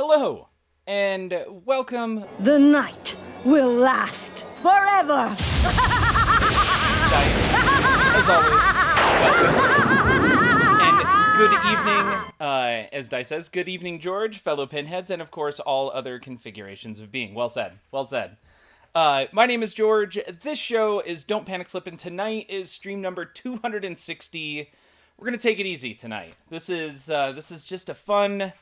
Hello, and welcome. The night will last forever. As always, and good evening, as Dice says, good evening, George, fellow pinheads, and of course, all other configurations of being. Well said, well said. My name is George. This show is Don't Panic Flippin'. Tonight is stream number 260. We're gonna take it easy tonight. This is just a fun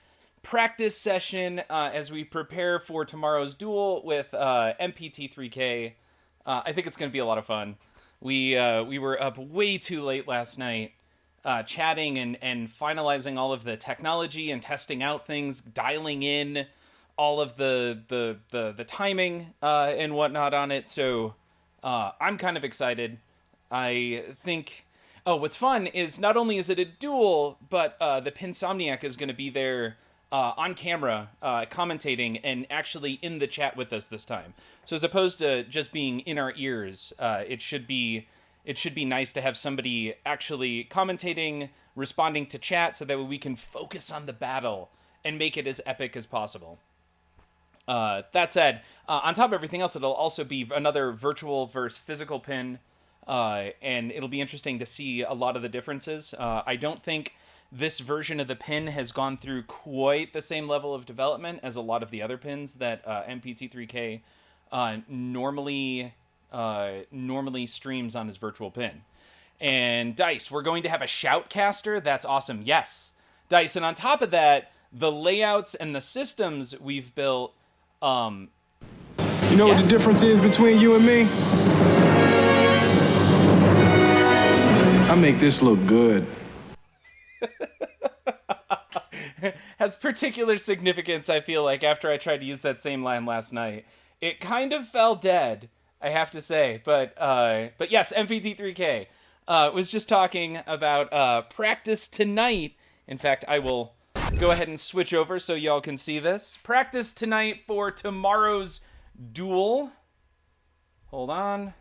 practice session as we prepare for tomorrow's duel with MPT3K. I think it's gonna be a lot of fun. We were up way too late last night, chatting and finalizing all of the technology and testing out things, dialing in all of the timing and whatnot on it. So I'm kind of excited. I think. Oh, what's fun is not only is it a duel, but the Pinsomniac is going to be there on camera, commentating and actually in the chat with us this time. So as opposed to just being in our ears, it should be nice to have somebody actually commentating, responding to chat, so that we can focus on the battle and make it as epic as possible. That said, on top of everything else, it'll also be another virtual versus physical pin, and it'll be interesting to see a lot of the differences. I don't think this version of the pin has gone through quite the same level of development as a lot of the other pins that MPT3K normally streams on his virtual pin. And Dice, we're going to have a shoutcaster. That's awesome. Yes, Dice, and on top of that, the layouts and the systems we've built. You know what the difference is between you and me? I make this look good. Has particular significance, I feel like, after I tried to use that same line last night. It kind of fell dead, I have to say. But yes, MPT3K was just talking about practice tonight. In fact, I will go ahead and switch over so y'all can see this. Practice tonight for tomorrow's duel. Hold on.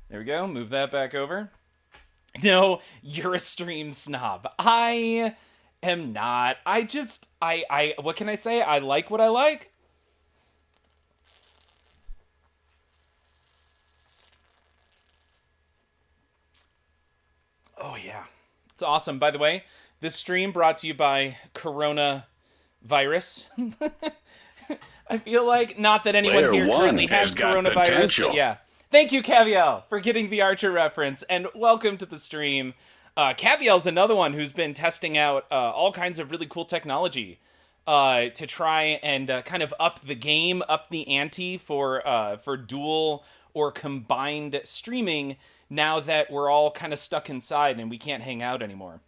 There we go. Move that back over. No, you're a stream snob. I am not. I what can I say? I like what I like. Oh yeah. It's awesome. By the way, this stream brought to you by coronavirus. I feel like, not that anyone Player here currently one has has got coronavirus, potential. but yeah. Thank you, Caviel, for getting the Archer reference, and welcome to the stream. Caviel's another one who's been testing out all kinds of really cool technology to try and kind of up the game, up the ante for dual or combined streaming now that we're all kind of stuck inside and we can't hang out anymore.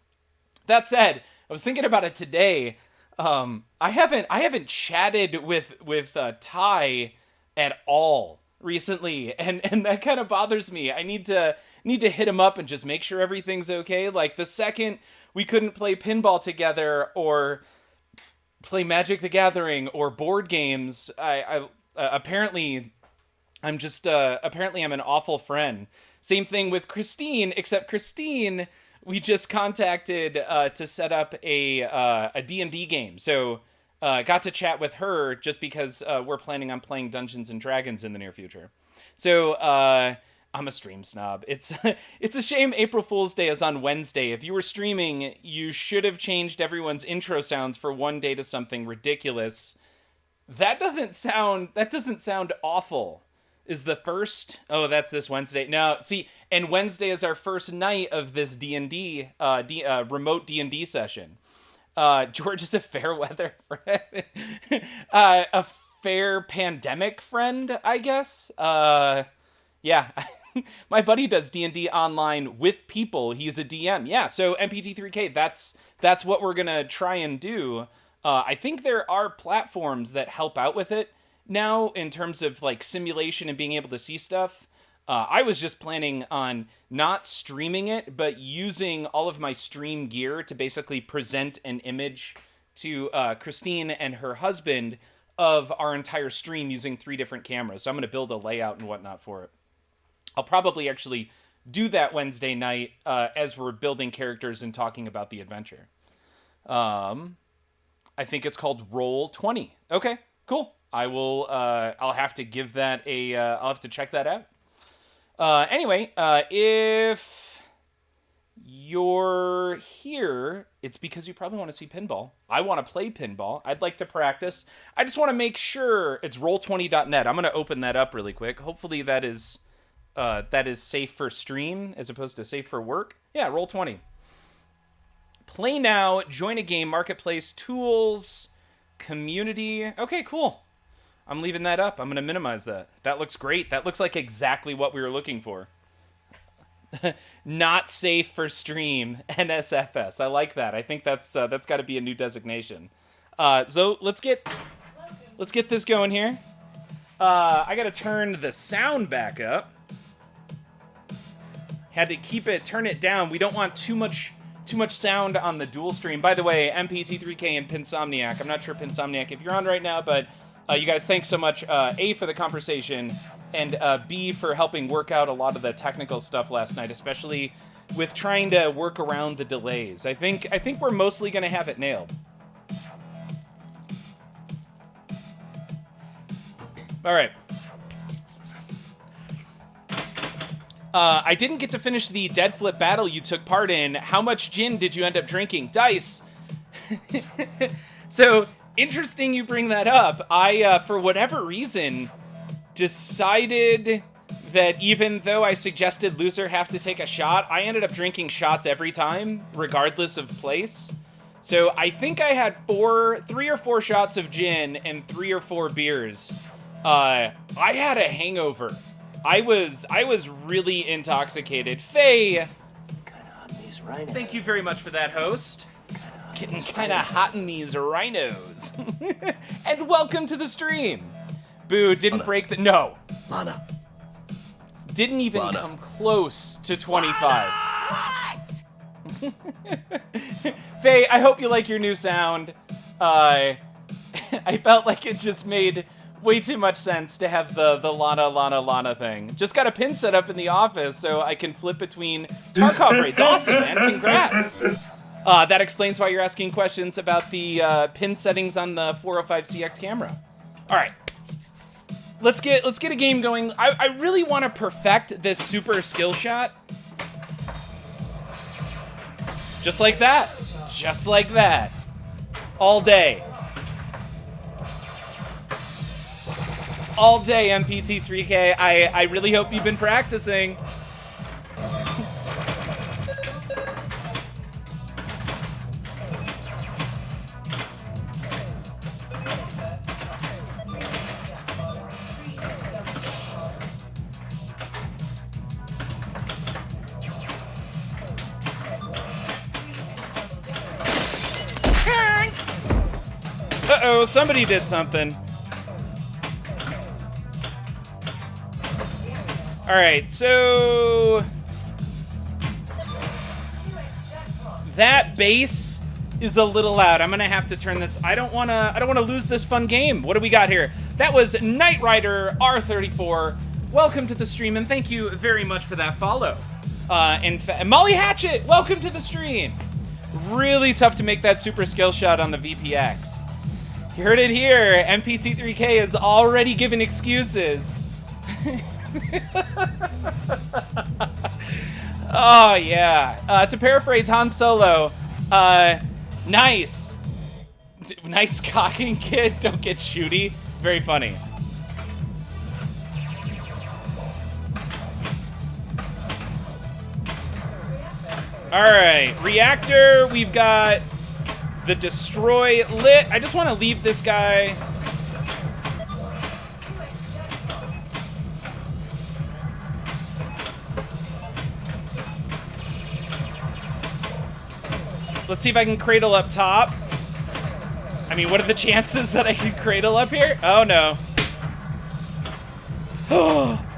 That said, I was thinking about it today. I haven't chatted with Ty at all recently, and that kind of bothers me. I need to hit him up and just make sure everything's okay. Like, the second we couldn't play pinball together or play Magic the Gathering or board games, I apparently I'm an awful friend. Same thing with Christine, except Christine we just contacted to set up a D&D game. So got to chat with her just because we're planning on playing Dungeons and Dragons in the near future. So I'm a stream snob. It's a shame April Fool's Day is on Wednesday. If you were streaming, you should have changed everyone's intro sounds for one day to something ridiculous. That doesn't sound awful. Is the first? Oh, that's this Wednesday. No, see, and Wednesday is our first night of this D&D, remote D&D session. George is a fair weather friend. A fair pandemic friend, I guess. Yeah. My buddy does D&D online with people. He's a DM. Yeah, so MPT3K, that's what we're going to try and do. I think there are platforms that help out with it now in terms of like simulation and being able to see stuff. I was just planning on not streaming it, but using all of my stream gear to basically present an image to Christine and her husband of our entire stream using 3 different cameras. So I'm going to build a layout and whatnot for it. I'll probably actually do that Wednesday night as we're building characters and talking about the adventure. I think it's called Roll 20. Okay, cool. I will. I'll have to give that a. I'll have to check that out. Anyway, if you're here, it's because you probably want to see pinball. I want to play pinball. I'd like to practice. I just want to make sure it's roll20.net. I'm going to open that up really quick. Hopefully that is safe for stream as opposed to safe for work. Yeah, Roll20. Play now, join a game, marketplace, tools, community. Okay, cool. I'm leaving that up. I'm going to minimize that. That looks great. That looks like exactly what we were looking for. Not safe for stream, NSFS. I like that. I think that's got to be a new designation. So let's get this going here. I got to turn the sound back up. Had to turn it down. We don't want too much sound on the dual stream. By the way, MPT3K and Pinsomniac. I'm not sure, Pinsomniac, if you're on right now, but you guys, thanks so much. A, for the conversation, and B, for helping work out a lot of the technical stuff last night, especially with trying to work around the delays. I think we're mostly going to have it nailed. All right. I didn't get to finish the dead flip battle you took part in. How much gin did you end up drinking? Dice. So, interesting you bring that up. I, for whatever reason, decided that even though I suggested loser have to take a shot, I ended up drinking shots every time, regardless of place. So I think I had 3 or 4 shots of gin and 3 or 4 beers. I had a hangover. I was really intoxicated. Faye, thank you very much for that, host. Getting kind of hot in these rhinos. And welcome to the stream. Boo, didn't break the... No. Mana. Didn't even come close to 25. Faye, I hope you like your new sound. I felt like it just made way too much sense to have the Lana thing. Just got a pin set up in the office so I can flip between Tarkov raids. Awesome, man. Congrats. That explains why you're asking questions about the pin settings on the 405CX camera. All right. Let's get a game going. I really want to perfect this super skill shot. Just like that. Just like that. All day. All day, MPT3K. I really hope you've been practicing. Uh-oh, somebody did something. All right, so that bass is a little loud. I'm gonna have to turn this. I don't wanna lose this fun game. What do we got here? That was Knight Rider R34. Welcome to the stream, and thank you very much for that follow. And Molly Hatchet, welcome to the stream. Really tough to make that super skill shot on the VPX. You heard it here. MPT3K is already giving excuses. Oh, yeah. To paraphrase Han Solo, nice. Nice cocking, kid. Don't get shooty. Very funny. All right. Reactor, we've got the destroy lit. I just want to leave this guy. Let's see if I can cradle up top. I mean, what are the chances that I can cradle up here? Oh, no.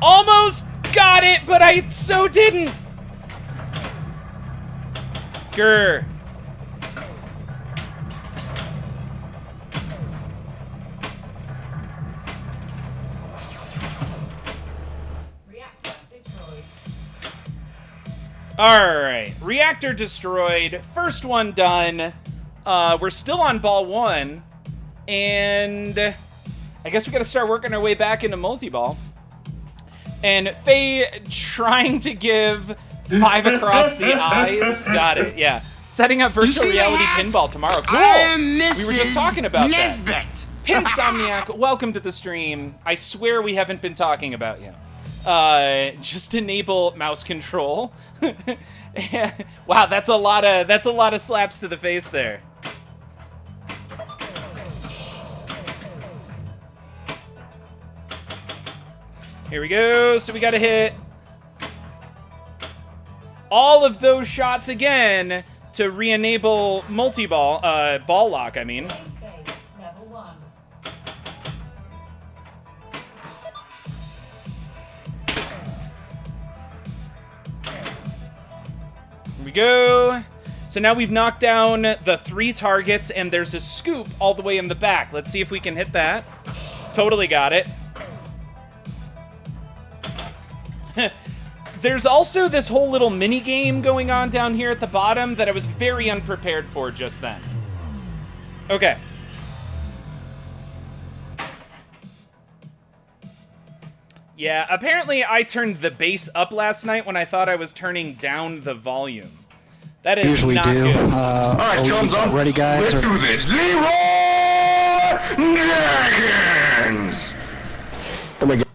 Almost got it, but I so didn't. Grr. All right, reactor destroyed. First one done. We're still on ball 1, and I guess we gotta start working our way back into multi-ball. And Faye trying to give 5 across the eyes. Got it, yeah. Setting up virtual reality pinball tomorrow. Cool! We were just talking about that. Pinsomniac, welcome to the stream. I swear we haven't been talking about you. Just enable mouse control. Wow, that's a lot of slaps to the face there. Here we go. So we got to hit all of those shots again to re-enable multi-ball, ball lock, I mean. Here we go. So now we've knocked down the 3 targets, and there's a scoop all the way in the back. Let's see if we can hit that. Totally got it. There's also this whole little mini game going on down here at the bottom that I was very unprepared for just then. Okay. Yeah, apparently I turned the bass up last night when I thought I was turning down the volume. That is Usually not do. good. All right, thumbs up. Ready, guys? Let's do this. Leroy Dragons! Oh my God.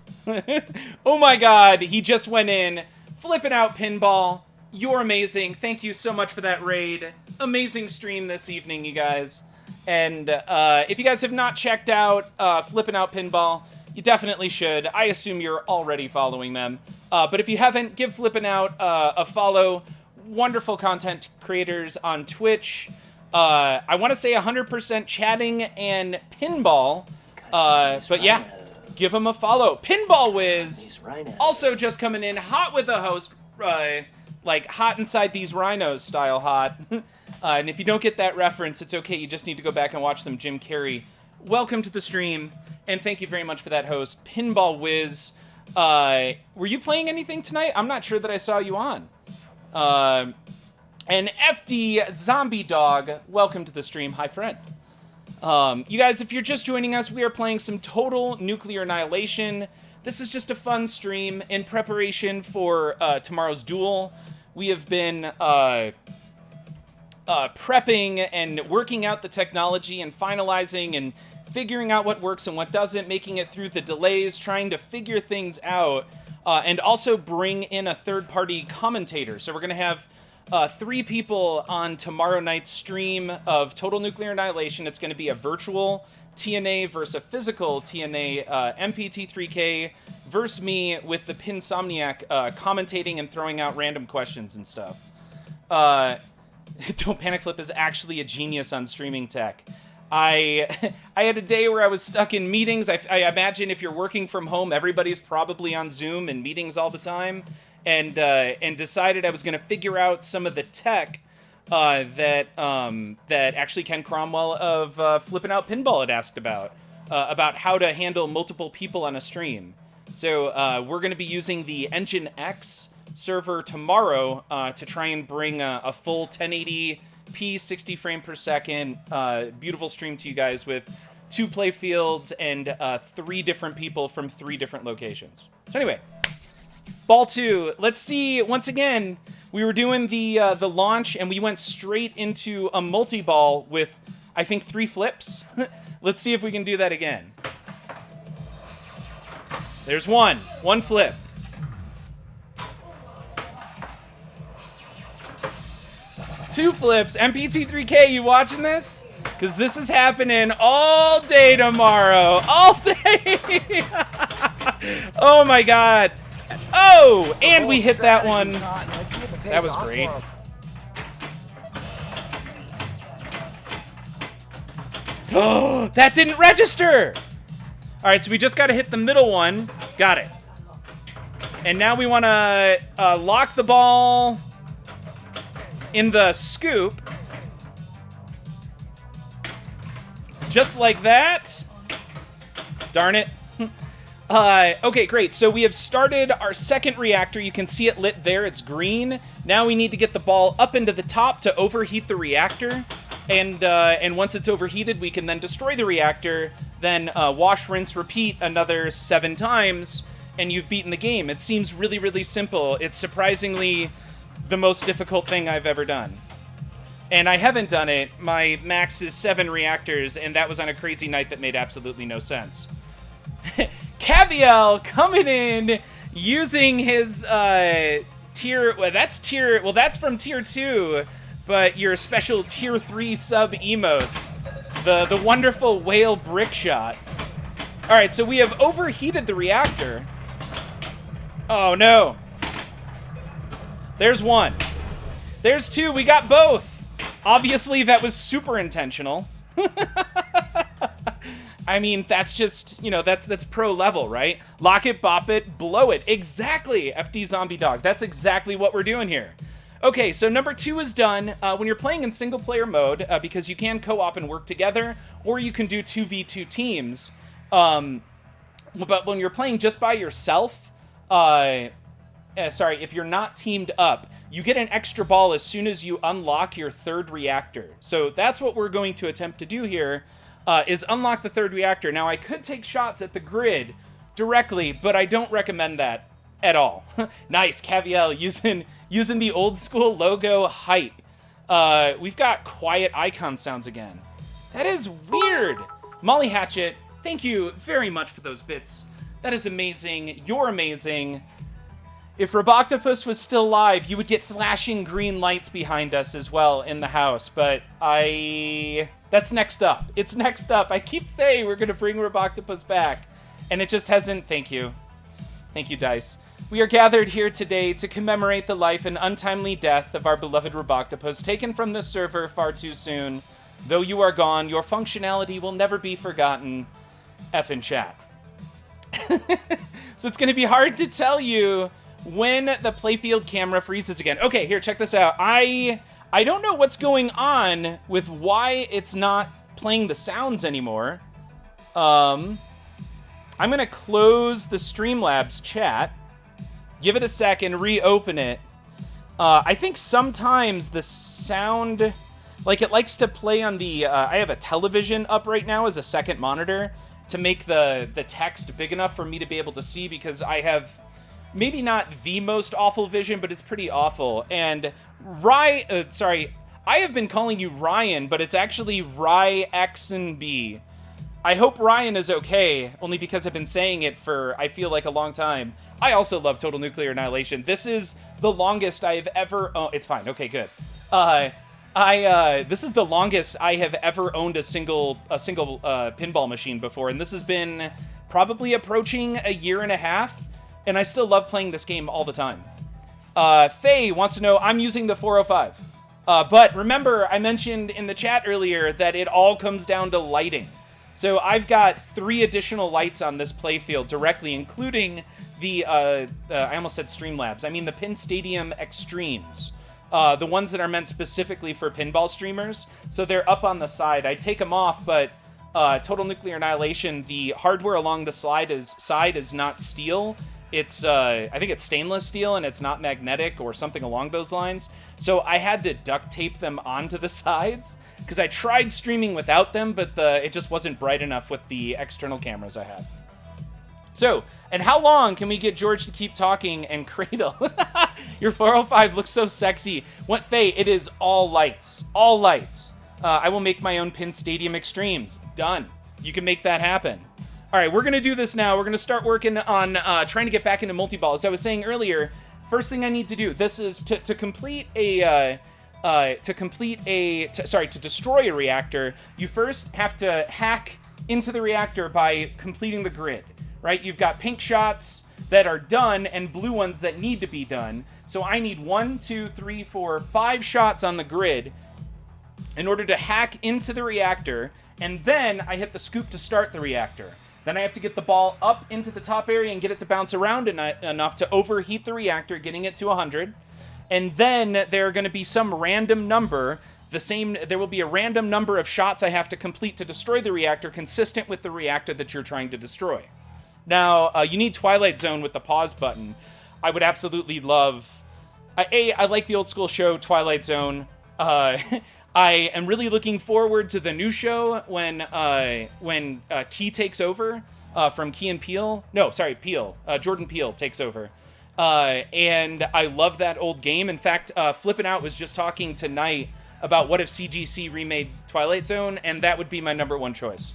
Oh my god, he just went in. Flipping out pinball. You're amazing. Thank you so much for that raid. Amazing stream this evening, you guys. And if you guys have not checked out Flipping Out Pinball, you definitely should. I assume you're already following them. But if you haven't, give Flipping Out a follow. Wonderful content creators on Twitch. I want to say 100% chatting and pinball. But yeah, give them a follow. Pinball Wiz, also just coming in hot with a host, like hot inside these rhinos style hot. And if you don't get that reference, it's okay. You just need to go back and watch some Jim Carrey. Welcome to the stream, and thank you very much for that host, Pinball Wiz. Were you playing anything tonight? I'm not sure that I saw you on. And FD Zombie Dog, welcome to the stream. Hi, friend. You guys, if you're just joining us, we are playing some Total Nuclear Annihilation. This is just a fun stream in preparation for tomorrow's duel. We have been prepping and working out the technology and finalizing and figuring out what works and what doesn't, making it through the delays, trying to figure things out, and also bring in a third-party commentator. So we're going to have 3 people on tomorrow night's stream of Total Nuclear Annihilation. It's going to be a virtual TNA versus a physical TNA, MPT3K versus me with the Pinsomniac commentating and throwing out random questions and stuff. Don't Panic Flip is actually a genius on streaming tech. I had a day where I was stuck in meetings. I imagine if you're working from home, everybody's probably on Zoom and meetings all the time. And decided I was going to figure out some of the tech that actually Ken Cromwell of Flippin' Out Pinball had asked about how to handle multiple people on a stream. So we're going to be using the Engine X server tomorrow to try and bring a full 1080p 60 frame per second beautiful stream to you guys with 2 play fields and 3 different people from 3 different locations. So anyway. Ball 2. Let's see. Once again, we were doing the launch, and we went straight into a multi-ball with, I think, 3 flips. Let's see if we can do that again. There's 1. 1 flip. 2 flips. MPT3K, you watching this? Because this is happening all day tomorrow. All day. Oh, my God. Oh, and we hit that one. That was great. Oh, that didn't register. All right, so we just got to hit the middle one. Got it. And now we want to lock the ball in the scoop. Just like that. Darn it. Okay, great. So we have started our second reactor. You can see it lit there. It's green. Now we need to get the ball up into the top to overheat the reactor. And once it's overheated, we can then destroy the reactor, then wash, rinse, repeat another 7 times, and you've beaten the game. It seems really, really simple. It's surprisingly the most difficult thing I've ever done. And I haven't done it. My max is 7 reactors, and that was on a crazy night that made absolutely no sense. Caviel coming in using his tier... Well, that's from tier 2, but your special tier 3 sub emotes. The wonderful whale brick shot. Alright, so we have overheated the reactor. Oh, no. There's 1. There's 2. We got both. Obviously, that was super intentional. I mean, that's just, you know, that's pro level, right? Lock it, bop it, blow it. Exactly, FD Zombie Dog. That's exactly what we're doing here. Okay, so number 2 is done. When you're playing in single-player mode, because you can co-op and work together, or you can do 2v2 teams. But when you're playing just by yourself, if you're not teamed up, you get an extra ball as soon as you unlock your 3rd reactor. So that's what we're going to attempt to do here, is unlock the 3rd reactor. Now, I could take shots at the grid directly, but I don't recommend that at all. Nice, Caviel using the old school logo hype. We've got quiet icon sounds again. That is weird. Molly Hatchet, thank you very much for those bits. That is amazing. You're amazing. If Roboctopus was still live, you would get flashing green lights behind us as well in the house, but that's next up. It's next up. I keep saying we're going to bring Roboctopus back, and it just hasn't. Thank you. Thank you, Dice. We are gathered here today to commemorate the life and untimely death of our beloved Roboctopus, taken from this server far too soon. Though you are gone, your functionality will never be forgotten. F in chat. So it's going to be hard to tell you when the playfield camera freezes again. Okay, here, check this out. I don't know what's going on with why it's not playing the sounds anymore. I'm going to close the Streamlabs chat, give it a second, reopen it. I think sometimes the sound, like it likes to play on the, I have a television up right now as a second monitor to make the text big enough for me to be able to see, because I have maybe not the most awful vision, but it's pretty awful. And I have been calling you Ryan, but it's actually RyXNB. I hope Ryan is okay, only because I've been saying it for, I feel like, a long time. I also love Total Nuclear Annihilation. This is the longest I have ever... Oh, it's fine. Okay, good. This is the longest I have ever owned a single pinball machine before, and this has been probably approaching a year and a half, and I still love playing this game all the time. Faye wants to know, I'm using the 405. But remember, I mentioned in the chat earlier that it all comes down to lighting. So I've got 3 additional lights on this playfield directly, including the, I almost said Streamlabs. I mean the Pin Stadium Extremes. The ones that are meant specifically for pinball streamers. So they're up on the side. I take them off, but Total Nuclear Annihilation, the hardware along the side is not steel. It's, I think it's stainless steel, and it's not magnetic or something along those lines. So I had to duct tape them onto the sides, because I tried streaming without them, but it just wasn't bright enough with the external cameras I have. So, and how long can we get George to keep talking and cradle? Your 405 looks so sexy. What, Faye? It is all lights. All lights. I will make my own Pin Stadium Extremes. Done. You can make that happen. All right, we're going to do this now. We're going to start working on trying to get back into multi-ball. As I was saying earlier, first thing I need to do, this is to destroy a reactor, you first have to hack into the reactor by completing the grid, right? You've got pink shots that are done and blue ones that need to be done. So I need 1, 2, 3, 4, 5 shots on the grid in order to hack into the reactor, and then I hit the scoop to start the reactor. Then I have to get the ball up into the top area and get it to bounce around enough to overheat the reactor, getting it to 100. And then there are going to be some random number, there will be a random number of shots I have to complete to destroy the reactor, consistent with the reactor that you're trying to destroy. Now, you need Twilight Zone with the pause button. I would absolutely love... I like the old school show, Twilight Zone. I am really looking forward to the new show when Key takes over from Key and Peele. No, sorry, Peele. Jordan Peele takes over. And I love that old game. In fact, Flippin' Out was just talking tonight about what if CGC remade Twilight Zone, and that would be my number one choice.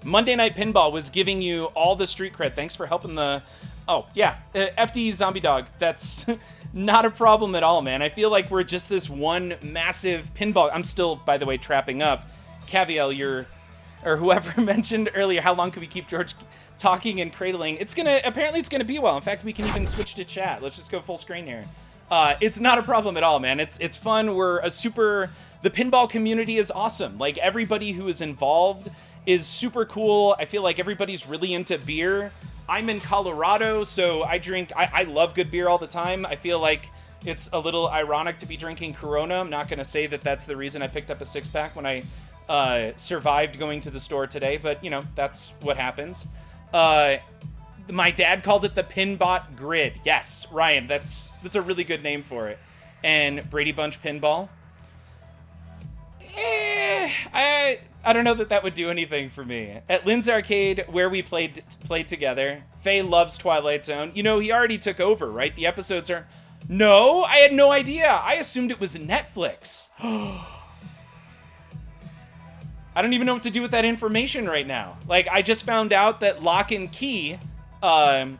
Monday Night Pinball was giving you all the street cred. Thanks for helping the... Oh, yeah. FD Zombie Dog. That's not a problem at all, man. I feel like we're just this one massive pinball... I'm still, by the way, trapping up. Caviel, or whoever mentioned earlier, how long can we keep George talking and cradling? Apparently it's gonna be a while. In fact, we can even switch to chat. Let's just go full screen here. It's not a problem at all, man. It's fun. The pinball community is awesome. Like, everybody who is involved is super cool. I feel like everybody's really into beer. I'm in Colorado, so I love good beer all the time. I feel like it's a little ironic to be drinking Corona. I'm not gonna say that that's the reason I picked up a 6-pack when I survived going to the store today, but you know, that's what happens. My dad called it the Pinbot Grid. Yes, Ryan, that's a really good name for it. And Brady Bunch Pinball. I don't know that would do anything for me. At Lynn's Arcade, where we played together, Faye loves Twilight Zone. You know, he already took over, right? The episodes are... No, I had no idea. I assumed it was Netflix. I don't even know what to do with that information right now. Like, I just found out that Lock and Key has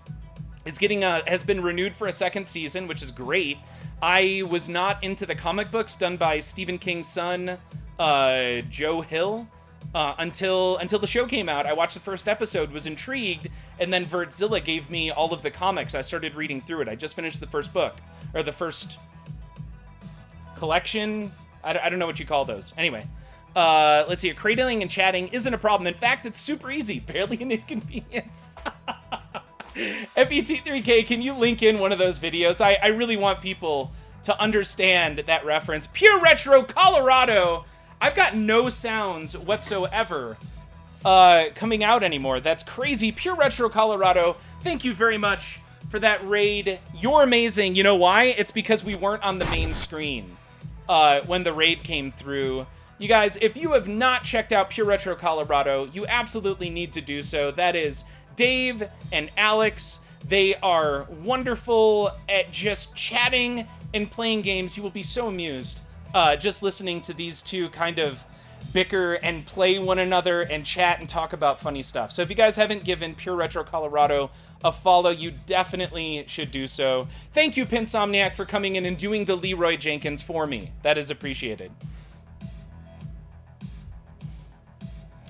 been renewed for a second season, which is great. I was not into the comic books done by Stephen King's son, Joe Hill, until the show came out. I watched the first episode, was intrigued, and then Vertzilla gave me all of the comics. I started reading through it. I just finished the first book, or the first collection. I don't know what you call those. Anyway, let's see. Cradling and chatting isn't a problem. In fact, it's super easy. Barely an inconvenience. FET3K, can you link in one of those videos? I really want people to understand that reference. Pure Retro Colorado. I've got no sounds whatsoever coming out anymore. That's crazy. Pure Retro Colorado, thank you very much for that raid. You're amazing. You know why? It's because we weren't on the main screen when the raid came through. You guys, if you have not checked out Pure Retro Colorado, you absolutely need to do so. That is Dave and Alex. They are wonderful at just chatting and playing games. You will be so amused just listening to these two kind of bicker and play one another and chat and talk about funny stuff. So if you guys haven't given Pure Retro Colorado a follow, you definitely should do so. Thank you, Pinsomniac, for coming in and doing the Leroy Jenkins for me. That is appreciated.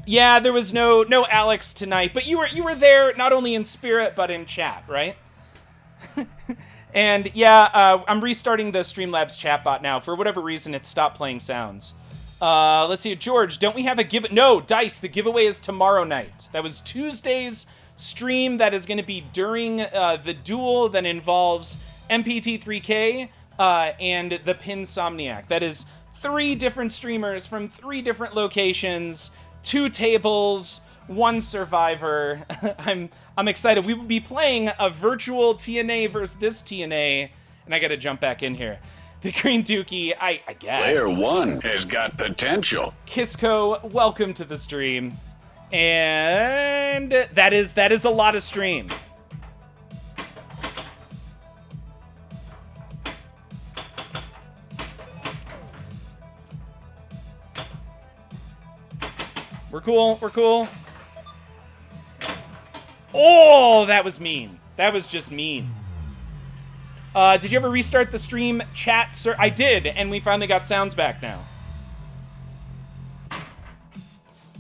Yeah, there was no Alex tonight, but you were there not only in spirit but in chat, right? And yeah, I'm restarting the Streamlabs chatbot now. For whatever reason, it stopped playing sounds. Let's see, George, don't we have a give? No, Dice, the giveaway is tomorrow night. That was Tuesday's stream. That is going to be during the duel that involves MPT3K and the Pinsomniac. That is 3 different streamers from 3 different locations, 2 tables, 1 survivor. I'm excited. We will be playing a virtual TNA versus this TNA, and I got to jump back in here. The Green Dookie, I guess. Player 1 has got potential. Kisco, welcome to the stream. And that is a lot of stream. We're cool. Oh, that was mean. That was just mean. Did you ever restart the stream chat, sir? I did, and we finally got sounds back now.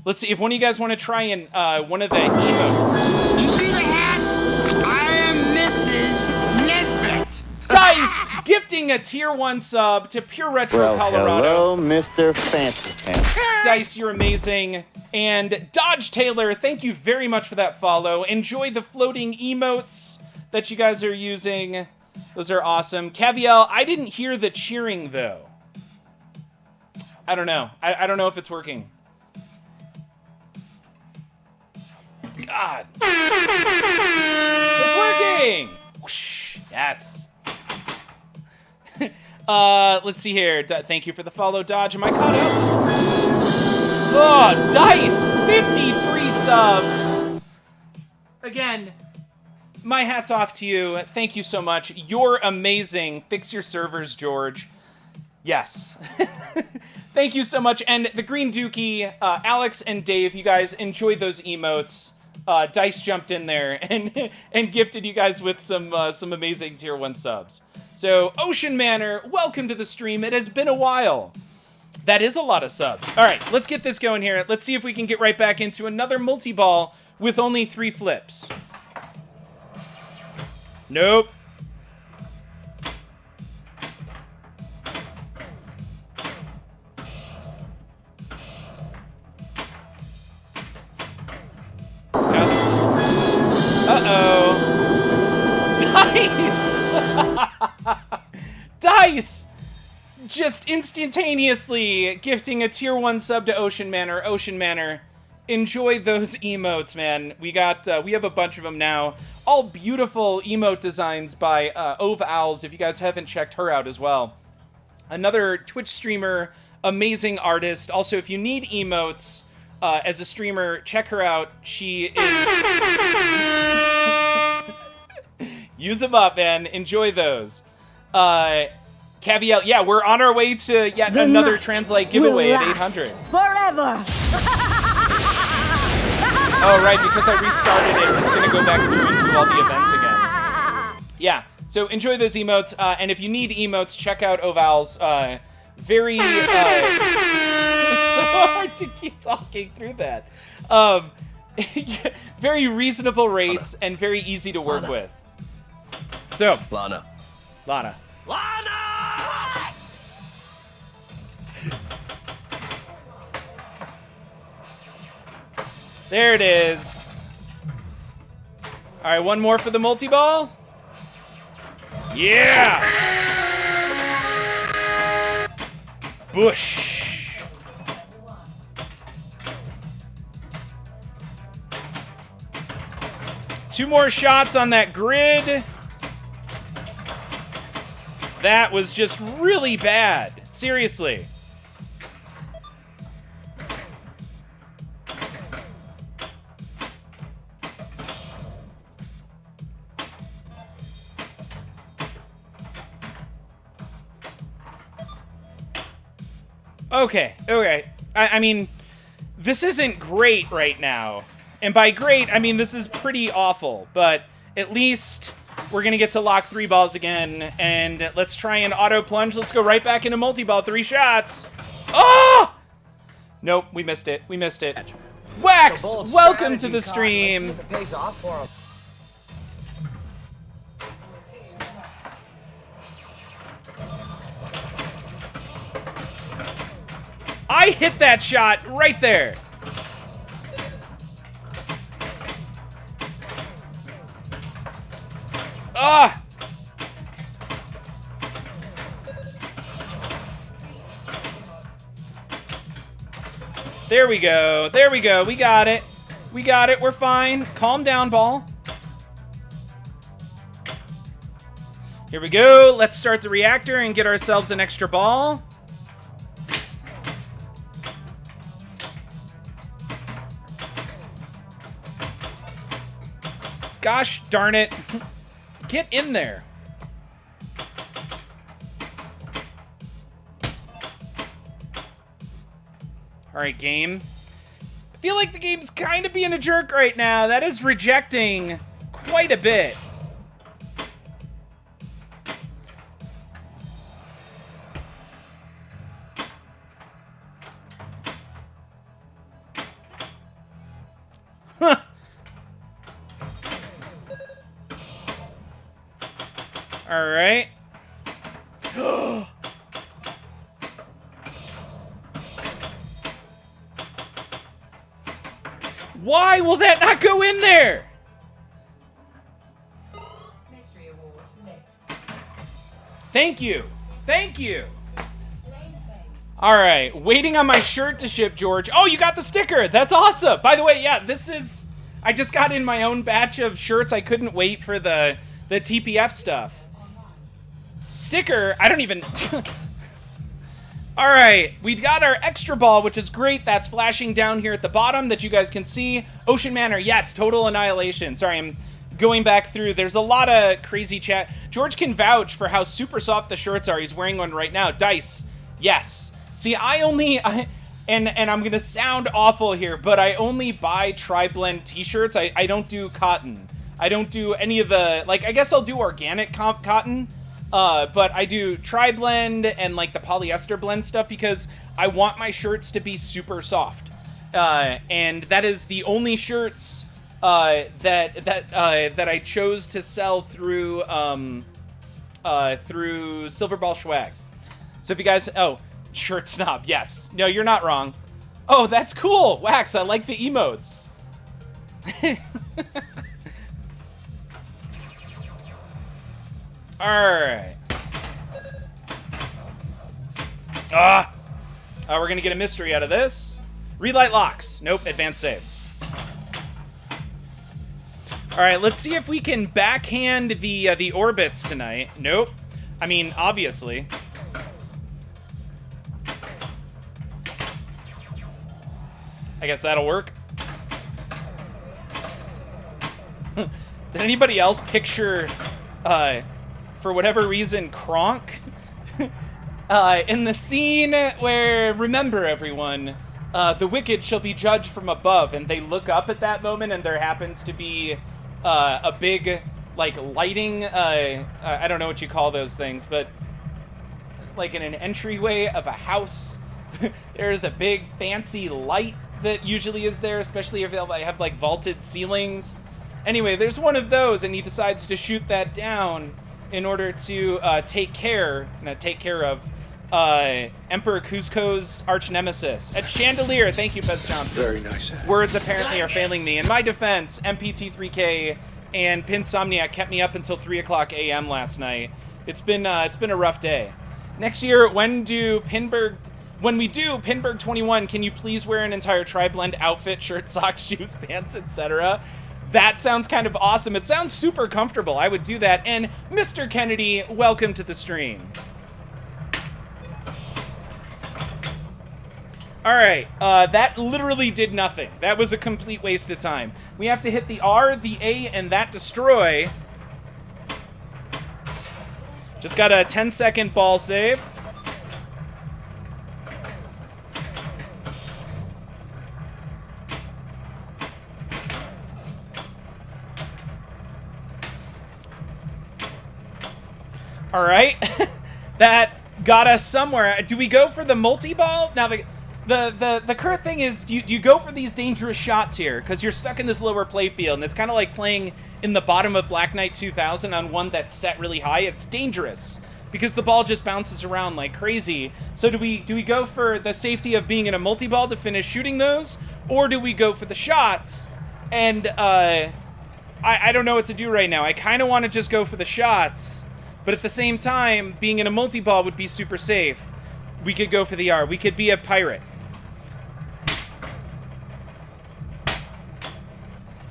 Let's see if one of you guys want to try and one of the emotes. You see the hat? I am Mrs. Nesbit. Dice gifting a tier 1 sub to Pure Retro Colorado. Hello, Mr. Fancy Pants. Dice, you're amazing. And Dodge Taylor, thank you very much for that follow. Enjoy the floating emotes that you guys are using. Those are awesome. Caviel, I didn't hear the cheering, though. I don't know. I don't know if it's working. God. It's working! Whoosh. Yes. Let's see here. Thank you for the follow, Dodge. Am I caught up? Oh, Dice! 53 subs! Again, my hat's off to you. Thank you so much. You're amazing. Fix your servers, George. Yes. Thank you so much. And the Green Dookie, Alex and Dave, you guys enjoy those emotes. Dice jumped in there and gifted you guys with some amazing tier 1 subs. So, Ocean Manor, welcome to the stream. It has been a while. That is a lot of subs. All right, let's get this going here. Let's see if we can get right back into another multi-ball with only 3 flips. Nope. Uh-oh. Dice! Dice! Just instantaneously gifting a tier 1 sub to Ocean Manor. Ocean Manor, enjoy those emotes, man. We have a bunch of them now. All beautiful emote designs by Ove Owls, if you guys haven't checked her out as well. Another Twitch streamer, amazing artist. Also, if you need emotes as a streamer, check her out. She is... Use them up, man. Enjoy those. Caveat, yeah, we're on our way to yet another Translate giveaway at 800. Forever! Oh, right, because I restarted it, it's going to go back through and do all the events again. Yeah, so enjoy those emotes, and if you need emotes, check out Oval's very... it's so hard to keep talking through that. Very reasonable rates and very easy to work with. So, Lana. There it is. All right, one more for the multi-ball. Yeah! Bush. Two more shots on that grid. That was just really bad. Seriously. Okay. I mean, this isn't great right now. And by great, I mean this is pretty awful. But at least we're going to get to lock 3 balls again. And let's try and auto plunge. Let's go right back into multi-ball. 3 shots. Oh! Nope, we missed it. Wax, welcome to the stream. I hit that shot right there. Ah! There we go. We got it. We're fine. Calm down, ball. Here we go. Let's start the reactor and get ourselves an extra ball. Gosh darn it. Get in there. Alright, game. I feel like the game's kind of being a jerk right now. That is rejecting quite a bit. Huh. Alright. Why will that not go in there? Mystery award lit. Thank you. Alright, waiting on my shirt to ship, George. Oh, you got the sticker. That's awesome. By the way, yeah, I just got in my own batch of shirts. I couldn't wait for the TPF stuff. Sticker, I don't even... All right, we got our extra ball, which is great. That's flashing down here at the bottom that you guys can see. Ocean Manor, yes, total annihilation. Sorry, I'm going back through. There's a lot of crazy chat. George can vouch for how super soft the shirts are. He's wearing one right now. Dice, yes. See, and I'm gonna sound awful here, but I only buy tri-blend t-shirts. I don't do cotton. I don't do any of the, like, I guess I'll do organic cotton, but I do tri-blend and like the polyester blend stuff because I want my shirts to be super soft. And that is the only shirts that I chose to sell through Silver Ball Swag. So if you guys, shirt snob, yes. No, you're not wrong. Oh, that's cool. Wax, I like the emotes. Alright. We're gonna get a mystery out of this. Relight locks. Nope, advanced save. Alright, let's see if we can backhand the orbits tonight. Nope. I mean, obviously. I guess that'll work. Did anybody else picture, for whatever reason, Kronk? In the scene where, remember everyone, the wicked shall be judged from above, and they look up at that moment and there happens to be a big, like, lighting, I don't know what you call those things, but like in an entryway of a house, there's a big fancy light that usually is there, especially if they have like vaulted ceilings. Anyway, there's one of those, and he decides to shoot that down in order to take care of Emperor Kuzco's arch nemesis. At Chandelier, thank you, Pez Johnson. Very nice. Words apparently are failing me. In my defense, MPT3K and Pinsomniac kept me up until 3 o'clock a.m. last night. It's been a rough day. Next year, when we do Pinberg 21, can you please wear an entire tri-blend outfit, shirt, socks, shoes, pants, etc.? That sounds kind of awesome. It sounds super comfortable. I would do that. And Mr. Kennedy, welcome to the stream. All right, that literally did nothing. That was a complete waste of time. We have to hit the R, the A, and that destroy. Just got a 10-second ball save. All right, that got us somewhere. Do we go for the multi-ball? Now, the current thing is, do you go for these dangerous shots here? Because you're stuck in this lower play field, and it's kind of like playing in the bottom of Black Knight 2000 on one that's set really high. It's dangerous because the ball just bounces around like crazy. So do we go for the safety of being in a multi-ball to finish shooting those? Or do we go for the shots? And I don't know what to do right now. I kind of want to just go for the shots. But at the same time, being in a multi-ball would be super safe. We could go for the R. We could be a pirate.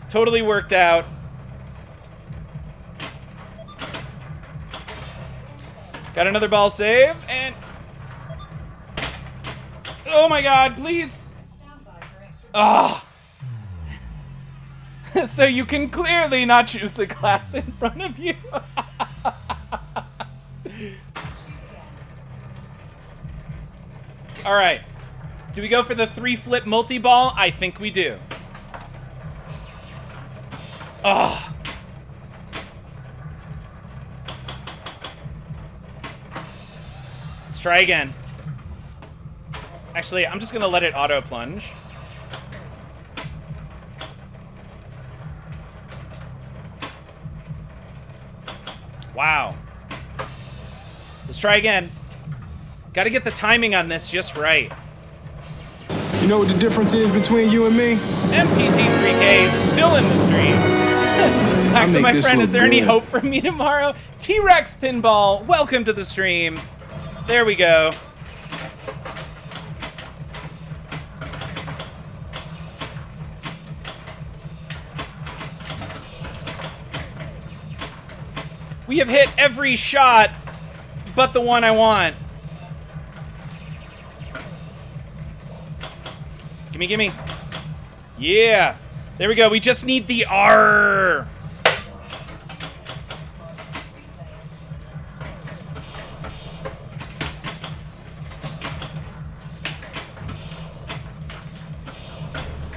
Totally worked out. Got another ball save, and... Oh my god, please! Ah! So you can clearly not choose the class in front of you. All right. Do we go for the 3-flip multi-ball? I think we do. Oh. Let's try again. Actually, I'm just going to let it auto-plunge. Wow. Let's try again. Got to get the timing on this just right. You know what the difference is between you and me? MPT3K is still in the stream. Axel, my friend, is there any hope for me tomorrow? T-Rex Pinball, welcome to the stream. There we go. We have hit every shot but the one I want. Gimme. Yeah. There we go. We just need the R.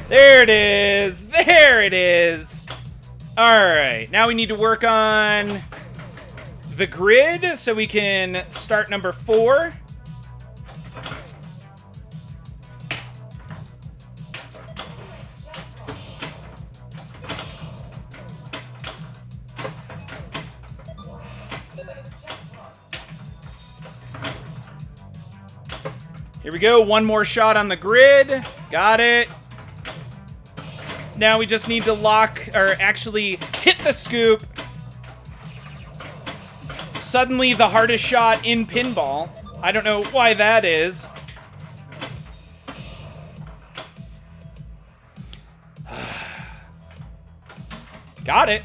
There it is. There it is. All right. Now we need to work on the grid so we can start number 4. Here we go. One more shot on the grid. Got it. Now we just need to lock, or actually hit the scoop. Suddenly the hardest shot in pinball. I don't know why that is. Got it.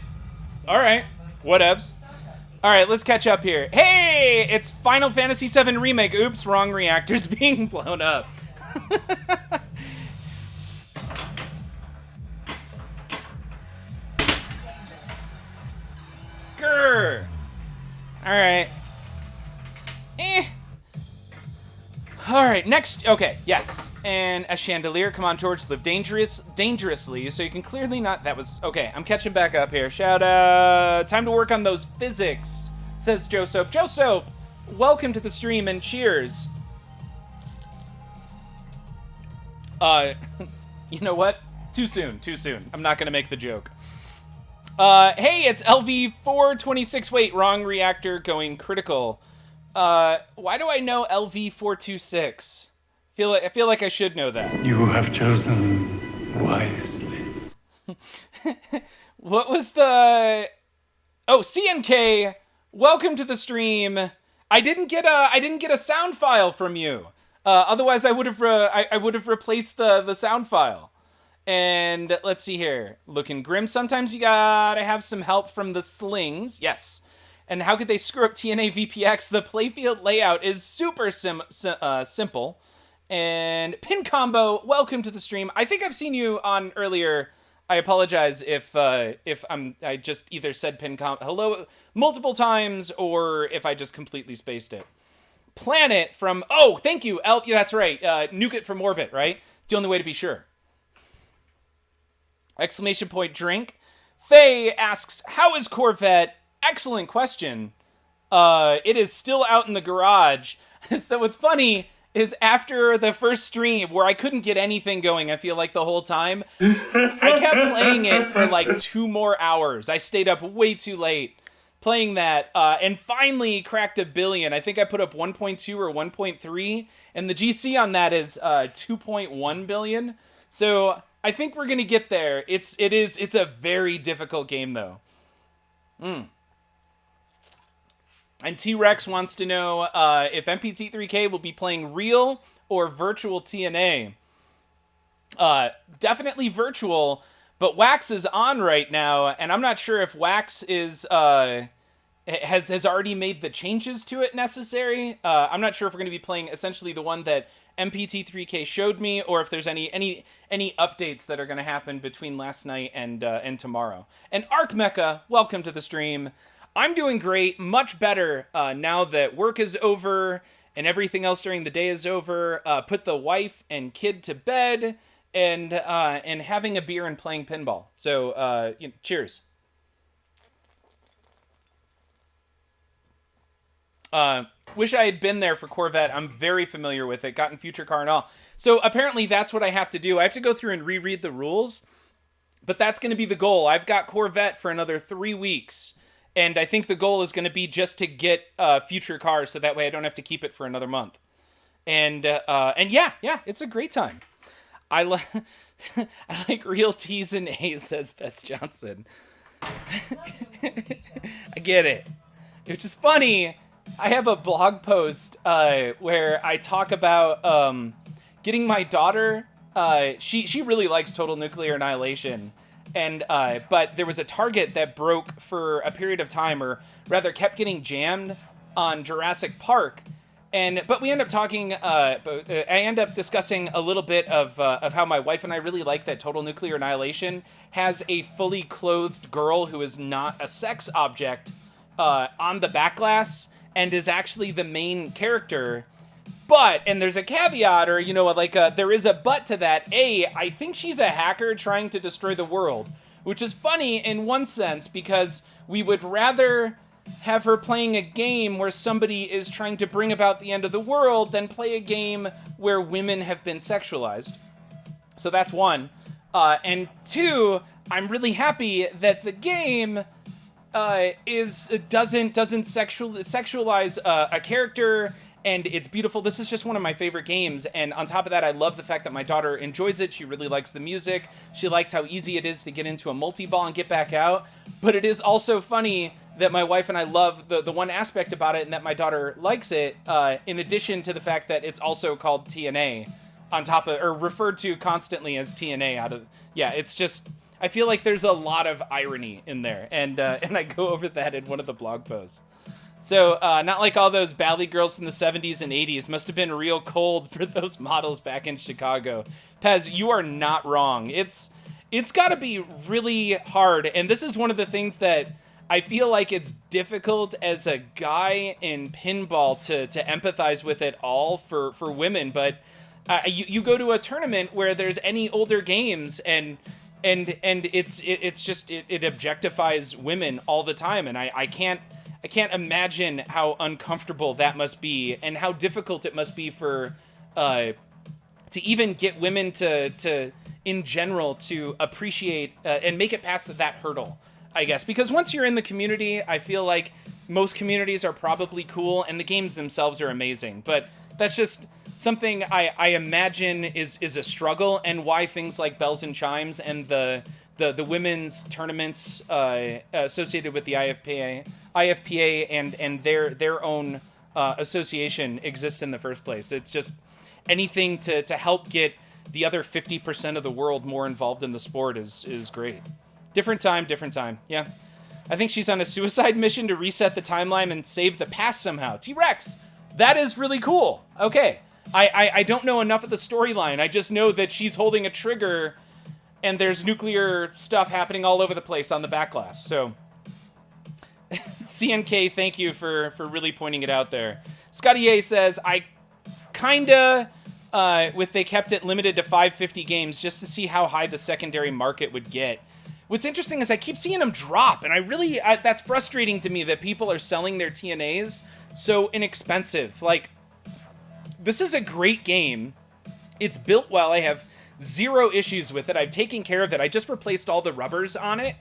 All right. Whatevs. All right, let's catch up here. Hey, it's Final Fantasy VII Remake. Oops, wrong reactor's being blown up. Grr. All right. All right, next. Okay, yes. And a chandelier. Come on, George, live dangerously, so you can clearly not. That was okay. I'm catching back up here. Shout out. Time to work on those physics, says Joe Soap. Joe Soap, welcome to the stream and cheers. You know what? Too soon. I'm not gonna make the joke. Hey, it's LV426. Wait, wrong reactor going critical. Why do I know LV426? I feel like I should know that. You have chosen wisely. What was the... Oh, CNK, welcome to the stream. I didn't get a sound file from you. Otherwise I would have replaced the sound file. And let's see here. Looking grim. Sometimes you gotta have some help from the slings. Yes. And how could they screw up TNA VPX? The playfield layout is super simple. And Pin Combo, welcome to the stream. I think I've seen you on earlier. I apologize if I just either said Pin Combo hello multiple times or if I just completely spaced it. Planet from thank you. Yeah, that's right. Nuke it from orbit, right? The only way to be sure. Exclamation point drink. Faye asks, how is Corvette? Excellent question. It is still out in the garage. So what's funny is after the first stream where I couldn't get anything going, I feel like the whole time, I kept playing it for like 2 more hours. I stayed up way too late playing that and finally cracked 1 billion. I think I put up 1.2 or 1.3 and the GC on that is 2.1 billion. So I think we're going to get there. It's a very difficult game though. And T-Rex wants to know if MPT3K will be playing real or virtual TNA. Definitely virtual, but Wax is on right now, and I'm not sure if Wax is has already made the changes to it necessary. I'm not sure if we're going to be playing essentially the one that MPT3K showed me, or if there's any updates that are going to happen between last night and tomorrow. And Arc Mecha, welcome to the stream. I'm doing great, much better now that work is over and everything else during the day is over. Put the wife and kid to bed and having a beer and playing pinball. So cheers. Wish I had been there for Corvette. I'm very familiar with it. Gotten Future Car and all. So apparently that's what I have to do. I have to go through and reread the rules, but that's going to be the goal. I've got Corvette for another 3 weeks. And I think the goal is going to be just to get Future Cars, so that way I don't have to keep it for another month. And yeah, it's a great time. I like real T's and A's, says Bess Johnson. I get it. Which is funny. I have a blog post where I talk about getting my daughter. She really likes Total Nuclear Annihilation. And but there was a target that broke for a period of time, or rather kept getting jammed on Jurassic Park. But we end up talking. I end up discussing a little bit of how my wife and I really like that Total Nuclear Annihilation has a fully clothed girl who is not a sex object on the back glass and is actually the main character. But, and there's a caveat, or there is a but to that. I think she's a hacker trying to destroy the world, which is funny in one sense because we would rather have her playing a game where somebody is trying to bring about the end of the world than play a game where women have been sexualized. So that's one. And two, I'm really happy that the game doesn't sexualize a character, and it's beautiful. This is just one of my favorite games, and on top of that, I love the fact that my daughter enjoys it. She really likes the music. She likes how easy it is to get into a multi-ball and get back out. But it is also funny that my wife and I love the one aspect about it, and that my daughter likes it, in addition to the fact that it's also called TNA, on top of, or referred to constantly as TNA it's just, I feel like there's a lot of irony in there, and I go over that in one of the blog posts. So, not like all those Bally girls from the 70s and 80s. Must have been real cold for those models back in Chicago. Pez, you are not wrong. It's got to be really hard, and this is one of the things that I feel like it's difficult as a guy in pinball to empathize with it all for women, but you go to a tournament where there's any older games and it's just it objectifies women all the time, and I can't imagine how uncomfortable that must be and how difficult it must be for to even get women to in general to appreciate and make it past that hurdle, I guess. Because once you're in the community, I feel like most communities are probably cool and the games themselves are amazing. But that's just something I imagine is a struggle, and why things like Bells and Chimes and the women's tournaments associated with the IFPA and their own association exist in the first place. It's just anything to help get the other 50% of the world more involved in the sport is great. Different time. Yeah. I think she's on a suicide mission to reset the timeline and save the past somehow. T-Rex, that is really cool. Okay. I don't know enough of the storyline. I just know that she's holding a trigger and there's nuclear stuff happening all over the place on the back glass. So, CNK, thank you for really pointing it out there. Scotty A says, I kinda, they kept it limited to 550 games just to see how high the secondary market would get. What's interesting is I keep seeing them drop, and that's frustrating to me that people are selling their TNAs so inexpensive. Like, this is a great game. It's built well. I have zero issues with it. I've taken care of it. I just replaced all the rubbers on it,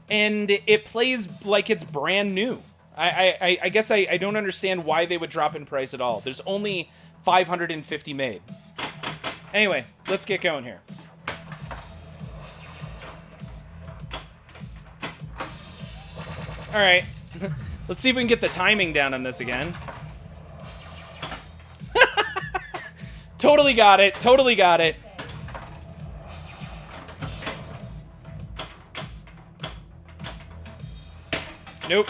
and it plays like it's brand new. I guess I don't understand why they would drop in price at all. There's only 550 made. Anyway, let's get going here. All right, let's see if we can get the timing down on this again. Totally got it. Nope.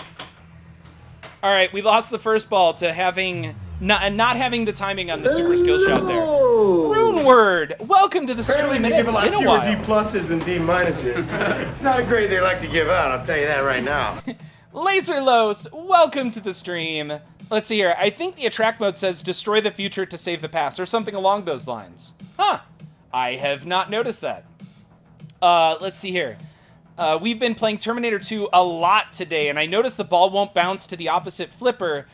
All right, we lost the first ball to having not having the timing on the super skill shot there. Rune Word, welcome to the stream. It has been a while. D pluses than D minuses. It's not a grade they like to give out, I'll tell you that right now. Laserlos, welcome to the stream. Let's see here. I think the attract mode says destroy the future to save the past or something along those lines. Huh. I have not noticed that. Let's see here. We've been playing Terminator 2 a lot today, and I noticed the ball won't bounce to the opposite flipper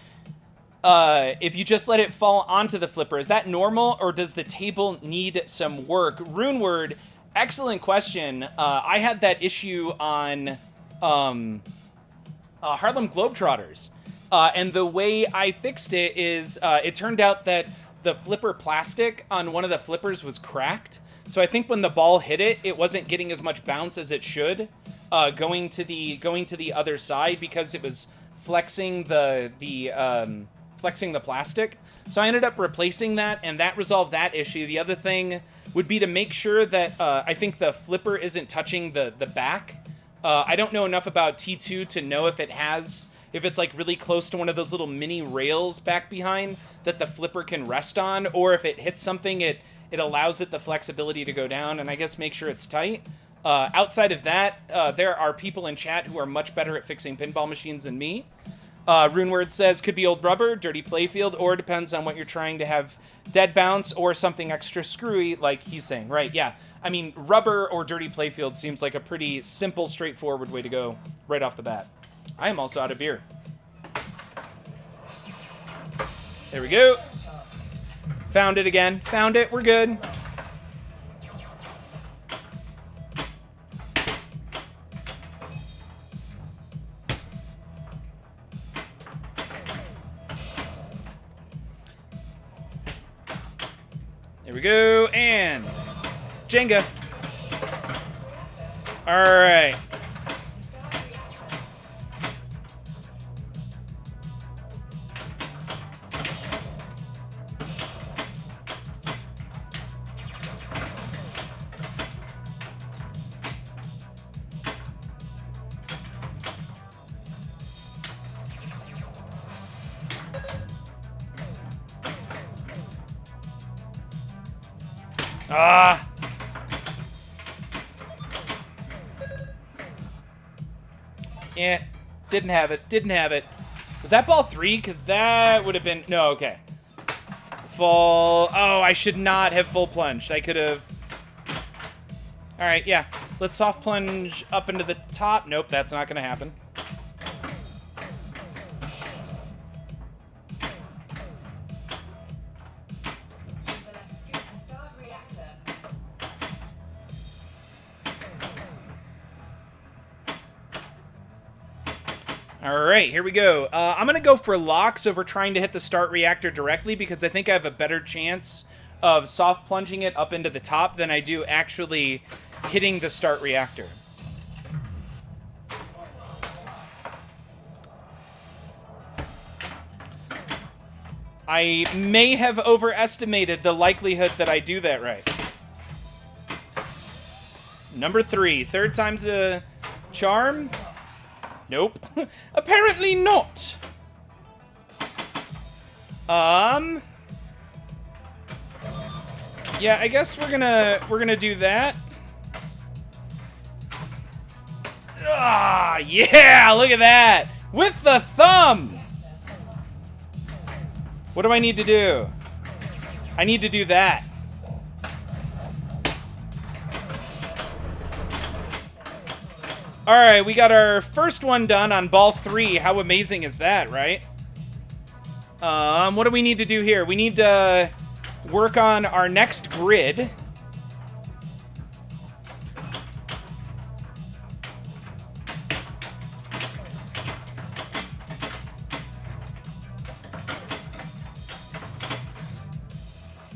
if you just let it fall onto the flipper. Is that normal, or does the table need some work? Runeword, excellent question. I had that issue on Harlem Globetrotters. And the way I fixed it is it turned out that the flipper plastic on one of the flippers was cracked. So I think when the ball hit it, it wasn't getting as much bounce as it should, going to the other side because it was flexing the plastic. So I ended up replacing that, and that resolved that issue. The other thing would be to make sure that I think the flipper isn't touching the back. I don't know enough about T2 to know if if it's like really close to one of those little mini rails back behind that the flipper can rest on, or if it hits something, it allows it the flexibility to go down, and I guess make sure it's tight. Outside of that, there are people in chat who are much better at fixing pinball machines than me. Runeword says, could be old rubber, dirty playfield, or depends on what you're trying to have dead bounce, or something extra screwy, like he's saying. Right, yeah. I mean, rubber or dirty playfield seems like a pretty simple, straightforward way to go right off the bat. I am also out of beer. There we go. Found it again. Found it. We're good. There we go. And Jenga. All right. Ah! Yeah, didn't have it. Didn't have it. Was that ball 3? Because that would have been... No, okay. Full... Oh, I should not have full plunged. I could have... Alright, yeah. Let's soft plunge up into the top. Nope, that's not going to happen. All right, here we go. I'm going to go for locks over trying to hit the start reactor directly because I think I have a better chance of soft plunging it up into the top than I do actually hitting the start reactor. I may have overestimated the likelihood that I do that right. Number 3, third time's a charm. Nope. Apparently not. Yeah, I guess we're gonna do that. Ah, yeah, look at that. With the thumb. What do I need to do? I need to do that. All right, we got our first one done on ball 3. How amazing is that, right? What do we need to do here? We need to work on our next grid.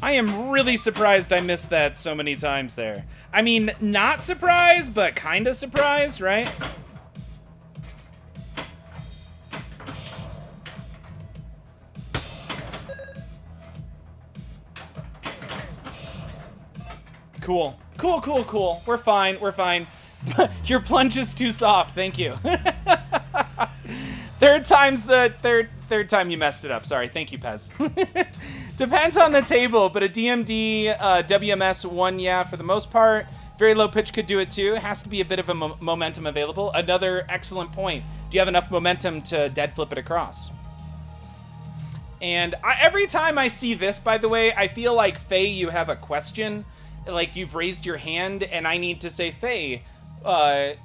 I am really surprised I missed that so many times there. I mean, not surprised, but kind of surprised, right? Cool. Cool, cool, cool. We're fine, we're fine. Your plunge is too soft, thank you. Third time you messed it up. Sorry, thank you, Pez. Depends on the table, but a DMD WMS 1, yeah, for the most part. Very low pitch could do it too. It has to be a bit of a momentum available. Another excellent point. Do you have enough momentum to dead flip it across? And every time I see this, by the way, I feel like, Faye, you have a question. Like, you've raised your hand, and I need to say, Faye, I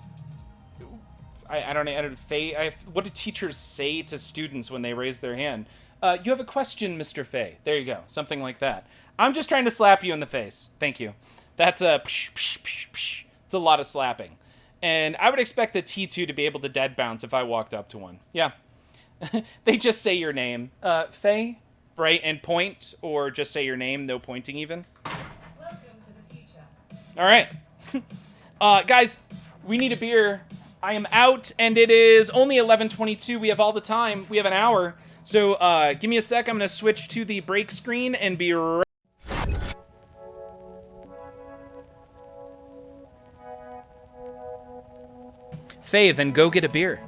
don't know, Faye, what do teachers say to students when they raise their hand? You have a question, Mr. Faye. There you go. Something like that. I'm just trying to slap you in the face. Thank you. That's a psh, psh, psh, psh. It's a lot of slapping. And I would expect the T2 to be able to dead bounce if I walked up to one. Yeah. They just say your name. Faye? Right? And point, or just say your name, no pointing even. Welcome to the future. All right. Guys, we need a beer. I am out, and it is only 11:22. We have all the time. We have an hour. So give me a sec. I'm going to switch to the break screen and be right. Faye, then go get a beer.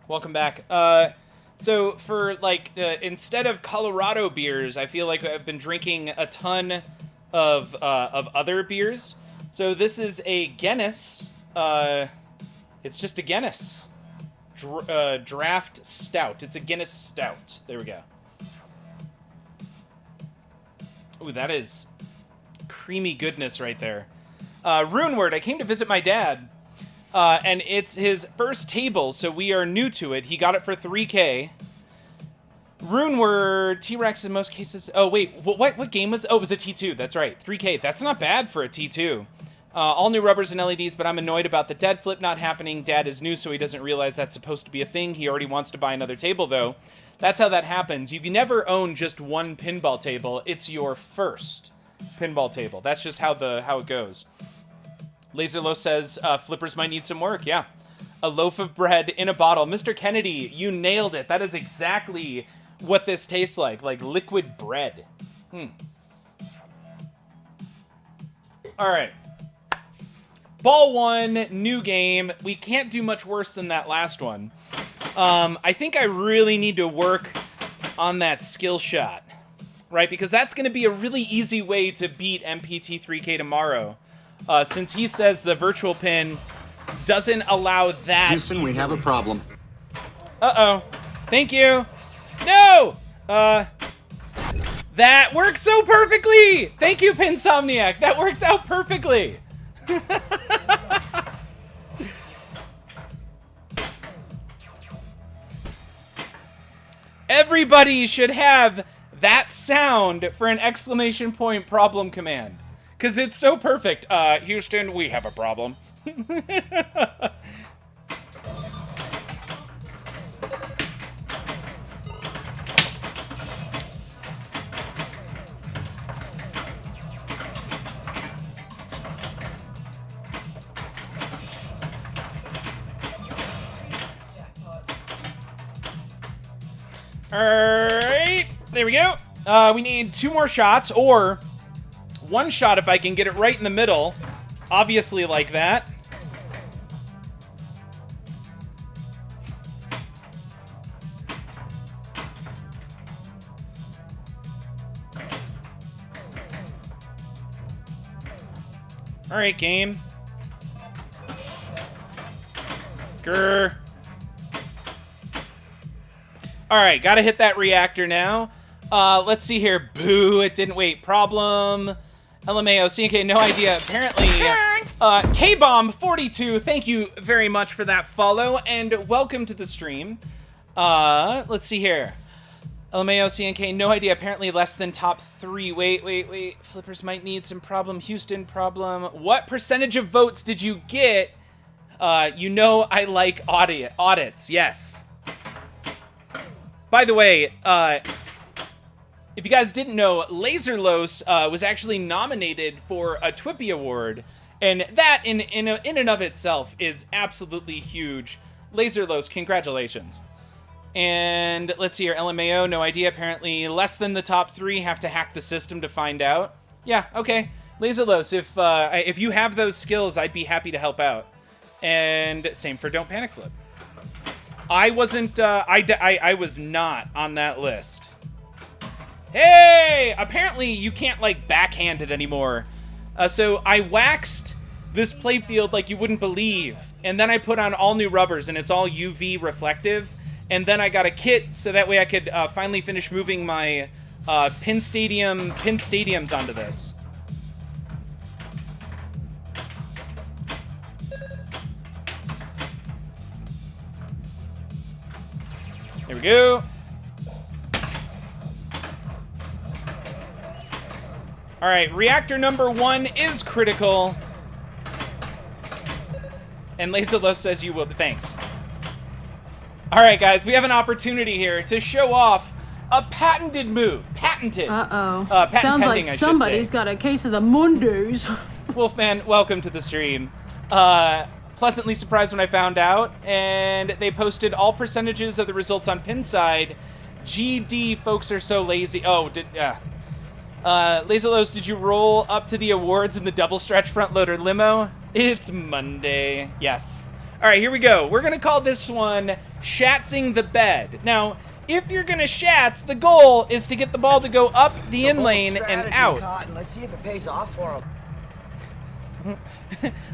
Welcome back. So for like instead of Colorado beers, I feel like I've been drinking a ton of other beers. So this is a Guinness. It's just a Guinness draft stout. It's a Guinness stout. There we go. Ooh, that is creamy goodness right there. Runeword, I came to visit my dad. And it's his first table, so we are new to it. He got it for 3K. Runeword, T-Rex in most cases... Oh, wait, what game was... Oh, it was a T2, that's right. 3K, that's not bad for a T2. All new rubbers and LEDs, but I'm annoyed about the dead flip not happening. Dad is new, so he doesn't realize that's supposed to be a thing. He already wants to buy another table, though. That's how that happens. You can never own just one pinball table. It's your first pinball table. That's just how it goes. Laserlo says, flippers might need some work. Yeah. A loaf of bread in a bottle. Mr. Kennedy, you nailed it. That is exactly what this tastes like liquid bread. All right. Ball 1, new game. We can't do much worse than that last one. I think I really need to work on that skill shot, right? Because that's going to be a really easy way to beat MPT3K tomorrow. Since he says the virtual pin doesn't allow that. Houston, we have a problem. Uh-oh. Thank you. No! That worked so perfectly! Thank you, Pinsomniac. That worked out perfectly. Everybody should have that sound for an exclamation point problem command. Because it's so perfect. Houston, we have a problem. Alright, there we go. We need 2 more shots, or 1 shot if I can get it right in the middle. Obviously like that. Alright, game. Grr. Alright, gotta hit that reactor now. Let's see here. Boo, it didn't wait. Problem. LMAO, CNK, no idea. Apparently, K-Bomb42, thank you very much for that follow, and welcome to the stream. Let's see here. LMAO, CNK, no idea. Apparently less than top 3. Wait. Flippers might need some problem. Houston problem. What percentage of votes did you get? You know I like audits. Yes. By the way, if you guys didn't know, Laserlos was actually nominated for a Twippy Award, and that in and of itself is absolutely huge. Laserlos, congratulations. And let's see here, LMAO, no idea. Apparently less than the top 3, have to hack the system to find out. Yeah, okay. Laserlos, if you have those skills, I'd be happy to help out. And same for Don't Panic Flip. I wasn't, I was not on that list. Hey! Apparently you can't, like, backhand it anymore. So I waxed this playfield like you wouldn't believe. And then I put on all new rubbers, and it's all UV reflective. And then I got a kit, so that way I could finally finish moving my pin stadiums onto this. There we go. All right, reactor number 1 is critical. And Laserlos says you will. Thanks. All right, guys, we have an opportunity here to show off a patented move. Patented. Uh-oh. Patent Sounds pending, like I should somebody's say. got a case of the Mondays. Wolfman, welcome to the stream. Pleasantly surprised when I found out, and they posted all percentages of the results on Pinside. GD, folks are so lazy. Oh, Laserlos, did you roll up to the awards in the double stretch front loader limo? It's Monday. Yes. All right, here we go. We're going to call this one Shatzing the Bed. Now, if you're going to Shats, the goal is to get the ball to go up the in lane and out. Cotton. Let's see if it pays off for him.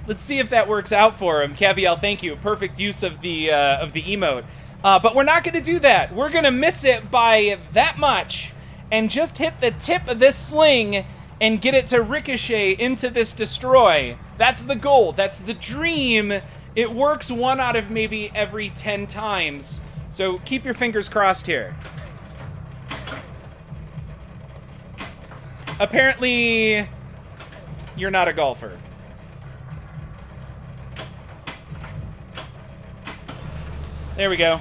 Let's see if that works out for him. Caviel, thank you. Perfect use of the emote. But we're not going to do that. We're going to miss it by that much and just hit the tip of this sling and get it to ricochet into this destroy. That's the goal. That's the dream. It works 1 out of maybe every 10 times. So keep your fingers crossed here. Apparently, you're not a golfer. There we go.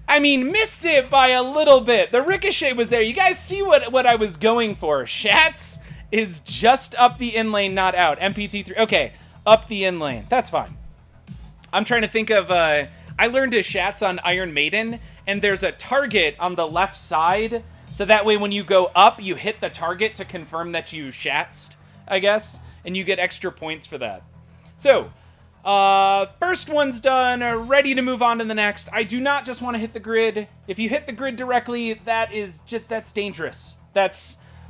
I mean, missed it by a little bit. The ricochet was there. You guys see what I was going for. Shats is just up the in lane, not out. MPT3. Okay, up the in lane. That's fine. I'm trying to think of... I learned to Shats on Iron Maiden, and there's a target on the left side, so that way when you go up, you hit the target to confirm that you Shatsed, I guess, and you get extra points for that. So... first one's done, ready to move on to the next. I do not just want to hit the grid. If you hit the grid directly, that's dangerous. That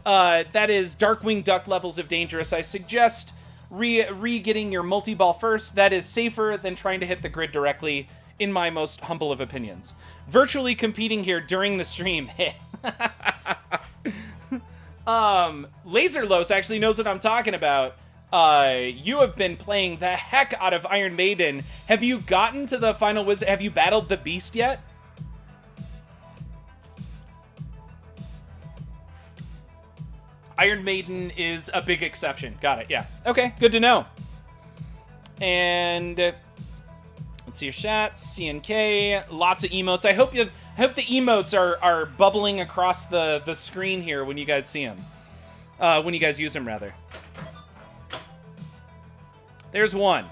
is Darkwing Duck levels of dangerous. I suggest getting your multi-ball first. That is safer than trying to hit the grid directly, in my most humble of opinions. Virtually competing here during the stream. Laserlos actually knows what I'm talking about. You have been playing the heck out of Iron Maiden. Have you gotten to the final wizard? Have you battled the beast yet? Iron Maiden is a big exception. Got it, yeah. Okay, good to know. And let's see your chat. CNK, lots of emotes. I hope the emotes are bubbling across the screen here when you guys see them. When you guys use them, rather. There's 1.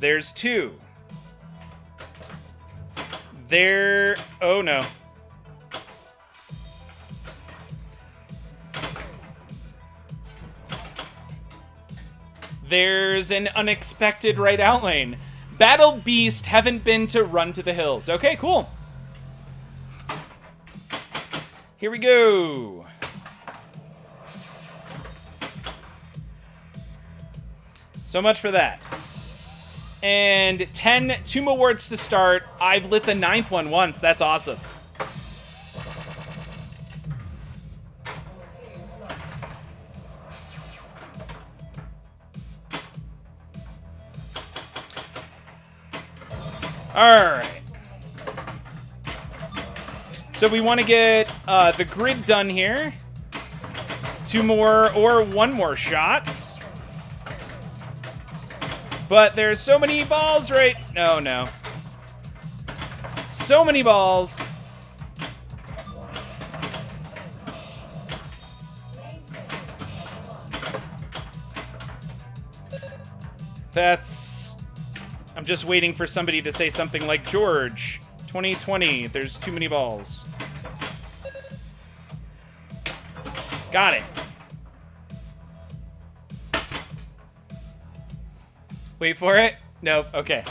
There's 2. Oh no. There's an unexpected right out lane. Battled Beast, haven't been to Run to the Hills. Okay, cool. Here we go. So much for that. And 2 awards to start. I've lit the 9th one once. That's awesome. Alright. So we want to get the grid done here. 2 more or 1 more shots. But there's so many balls right... Oh, no. So many balls. That's... I'm just waiting for somebody to say something like, George, 2020, there's too many balls. Got it. Wait for it. Nope. Okay.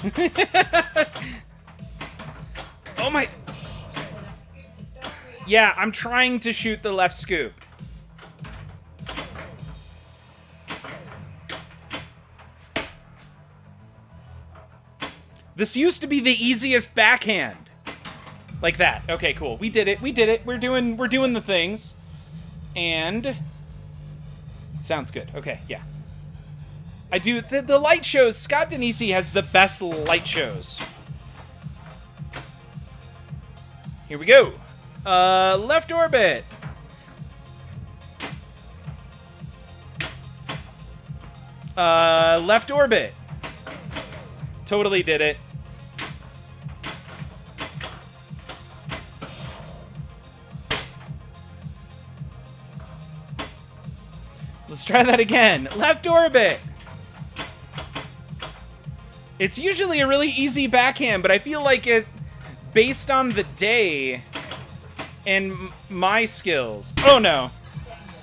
Oh my. Yeah, I'm trying to shoot the left scoop. This used to be the easiest backhand. Like that. Okay, cool. We did it. We did it. We're doing the things. And sounds good. Okay, yeah. I do the light shows. Scott Denisi has the best light shows. Here we go. Left orbit. Left orbit. Totally did it. Let's try that again. Left orbit. It's usually a really easy backhand, but I feel like it, based on the day and my skills. Oh no.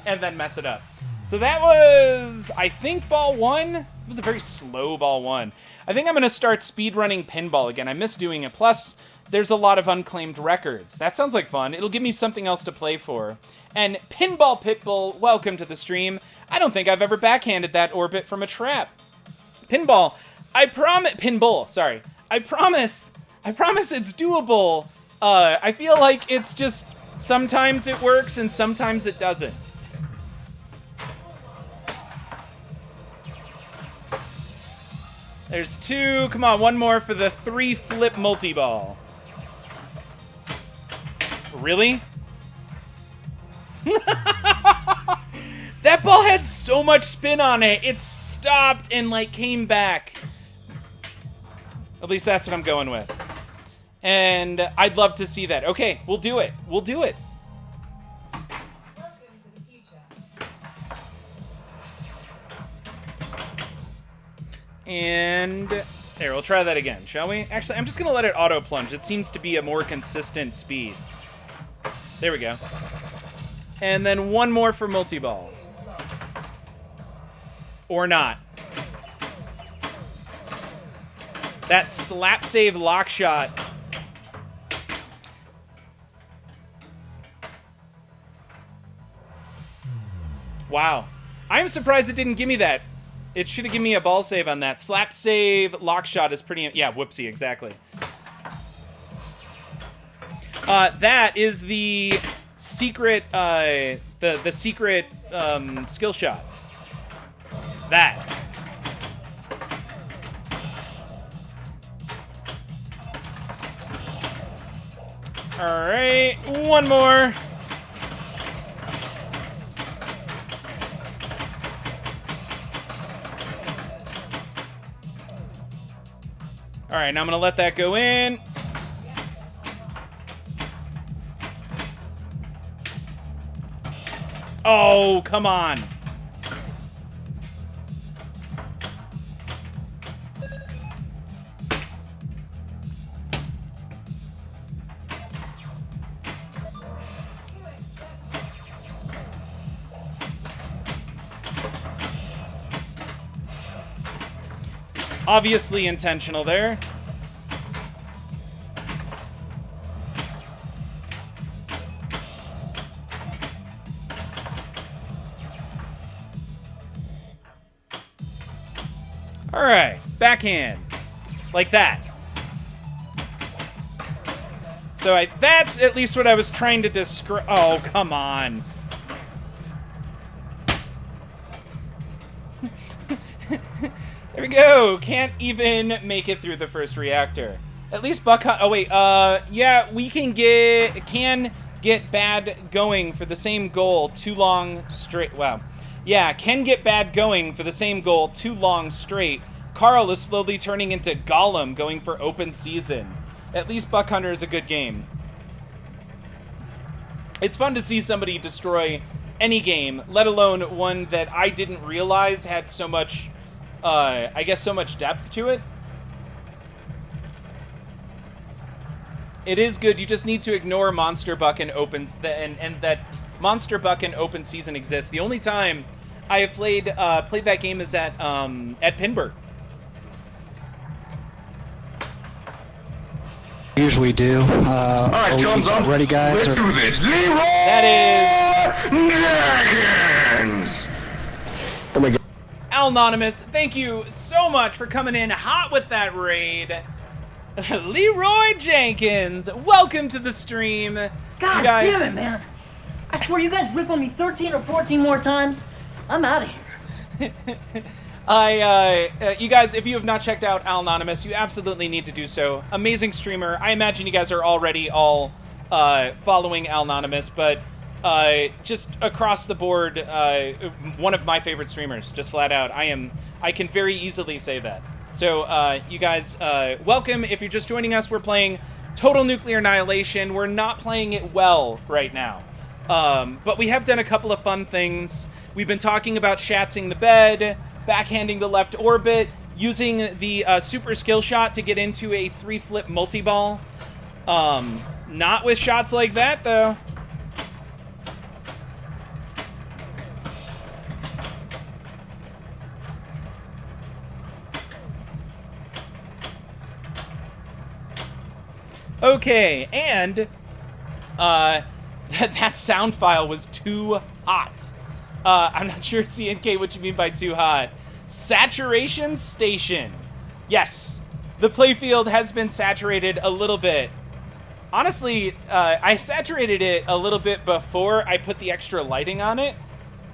And then mess it up. So that was, I think, ball 1. It was a very slow ball 1. I think I'm going to start speedrunning pinball again. I miss doing it. Plus, there's a lot of unclaimed records. That sounds like fun. It'll give me something else to play for. And Pinball Pitbull, welcome to the stream. I don't think I've ever backhanded that orbit from a trap. Pinball, Pinball, sorry. I promise it's doable. I feel like it's just, sometimes it works and sometimes it doesn't. There's 2. Come on, one more for the 3-flip multi-ball. Really? That ball had so much spin on it. It stopped and, like, came back. At least that's what I'm going with. And I'd love to see that. Okay, we'll do it. We'll do it. Welcome to the future. And there, we'll try that again, shall we? Actually, I'm just gonna let it auto plunge. It seems to be a more consistent speed. There we go. And then one more for multi-ball. Or not. That slap save lock shot. Wow. I'm surprised it didn't give me that. It should have given me a ball save on that. Slap save lock shot is pretty... Yeah, whoopsie, exactly. That is the secret, the secret skill shot. That. All right, one more. All right, now I'm gonna let that go in. Oh, come on. Obviously intentional there. All right, backhand, like that. So that's at least what I was trying to describe. Oh, come on. There we go. Can't even make it through the first reactor. At least Buck Hunt. Oh wait. Yeah, we can get bad going for the same goal too long straight. Wow. Yeah, can get bad going for the same goal too long straight. Carl is slowly turning into Gollum going for open season. At least Buck Hunter is a good game. It's fun to see somebody destroy any game, let alone one that I didn't realize had so much, I guess, so much depth to it. It is good. You just need to ignore Monster Buck and and that Monster Buck and open season exists. The only time I have played that game is at Pinburg. Usually do. All right, chums, ready, guys? Let's do this. Leroy That Jenkins. Oh my God. Anonymous, thank you so much for coming in hot with that raid. Leroy Jenkins, welcome to the stream. God You guys, damn it, man. I swear you guys rip on me 13 or 14 more times, I'm out of here. you guys, if you have not checked out Al Anonymous, you absolutely need to do so. Amazing streamer. I imagine you guys are already all following Al Anonymous, but just across the board, one of my favorite streamers, just flat out. I can very easily say that. So, you guys, welcome. If you're just joining us, we're playing Total Nuclear Annihilation. We're not playing it well right now, but we have done a couple of fun things. We've been talking about shatzing the bed, backhanding the left orbit, using the super skill shot to get into a 3-flip multi-ball. Not with shots like that, though. Okay, and that sound file was too hot. I'm not sure, CNK, what you mean by too hot. Saturation station. Yes, the playfield has been saturated a little bit. Honestly, I saturated it a little bit before I put the extra lighting on it.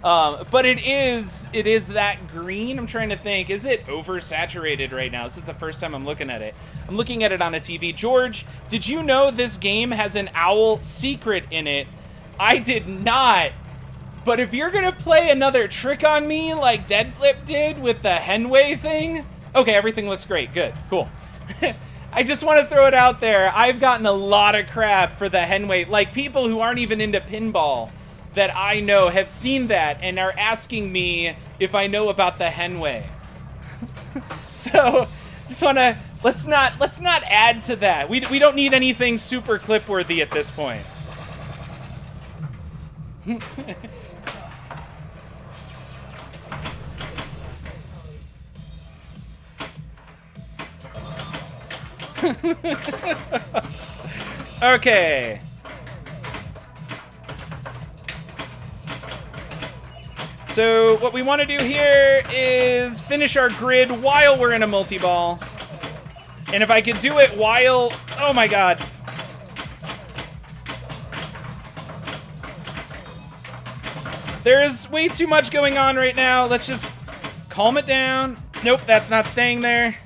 But it is that green. I'm trying to think, is it oversaturated right now? This is the first time I'm looking at it. I'm looking at it on a TV. George, did you know this game has an owl secret in it? I did not. But if you're gonna play another trick on me like Deadflip did with the Henway thing, okay, everything looks great. Good, cool. I just want to throw it out there. I've gotten a lot of crap for the Henway. Like, people who aren't even into pinball that I know have seen that and are asking me if I know about the Henway. So, just want to, let's not add to that. We don't need anything super clip-worthy at this point. Okay. So what we want to do here is finish our grid while we're in a multi-ball. And if I could do it while... Oh my god. There is way too much going on right now. Let's just calm it down. Nope, that's not staying there.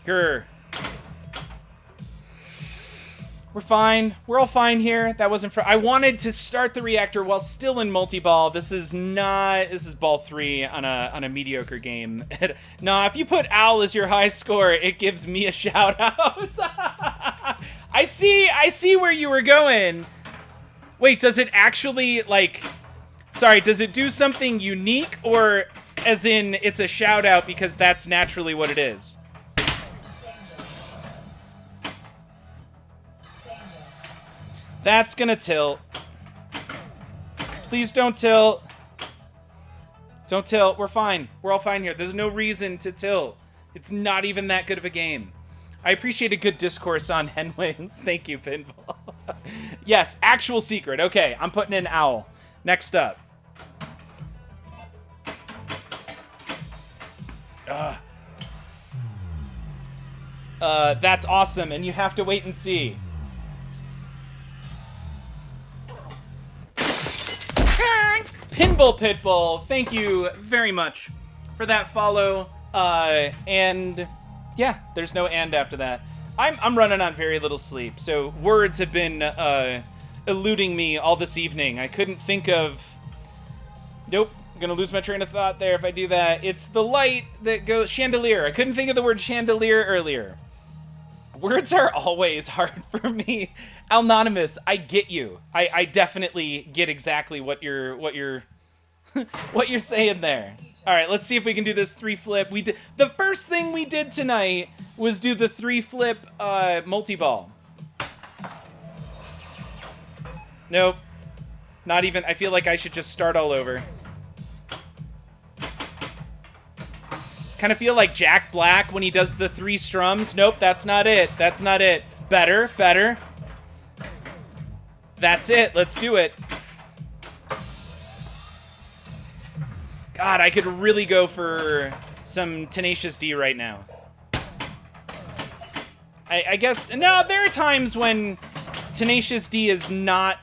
Grr. We're fine. We're all fine here. That wasn't for... I wanted to start the reactor while still in multi-ball. This is not... This is ball 3 on a mediocre game. Nah, if you put Owl as your high score, it gives me a shout-out. I see where you were going. Wait, does it actually, like... Sorry, does it do something unique? Or as in, it's a shout-out because that's naturally what it is? That's gonna tilt. Please don't tilt. Don't tilt. We're fine. We're all fine here. There's no reason to tilt. It's not even that good of a game. I appreciate a good discourse on Henways. Thank you, Pinball. Yes, actual secret. Okay, I'm putting in Owl. Next up. That's awesome, and you have to wait and see. Pinball Pitbull, thank you very much for that follow. And yeah, there's no and after that. I'm running on very little sleep, so words have been eluding me all this evening. I couldn't think of... Nope, I'm gonna lose my train of thought there if I do that. It's the light that goes... Chandelier. I couldn't think of the word chandelier earlier. Words are always hard for me. Anonymous, I get you. I definitely get exactly what you're what you're saying there. All right, let's see if we can do this 3-flip. We did the first thing we did tonight was do the 3-flip multi-ball. Nope. Not even. I feel like I should just start all over. Kind of feel like Jack Black when he does the 3 strums. Nope, that's not it. That's not it. Better, better. That's it. Let's do it. God, I could really go for some Tenacious D right now. I guess... No, there are times when Tenacious D is not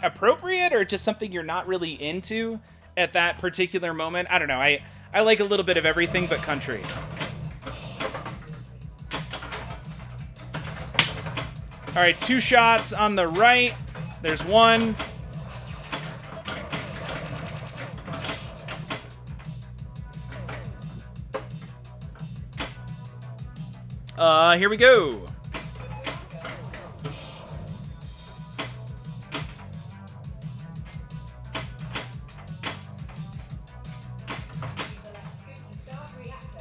appropriate or just something you're not really into at that particular moment. I don't know. I like a little bit of everything but country. All right, 2 shots on the right. There's 1. Here we go.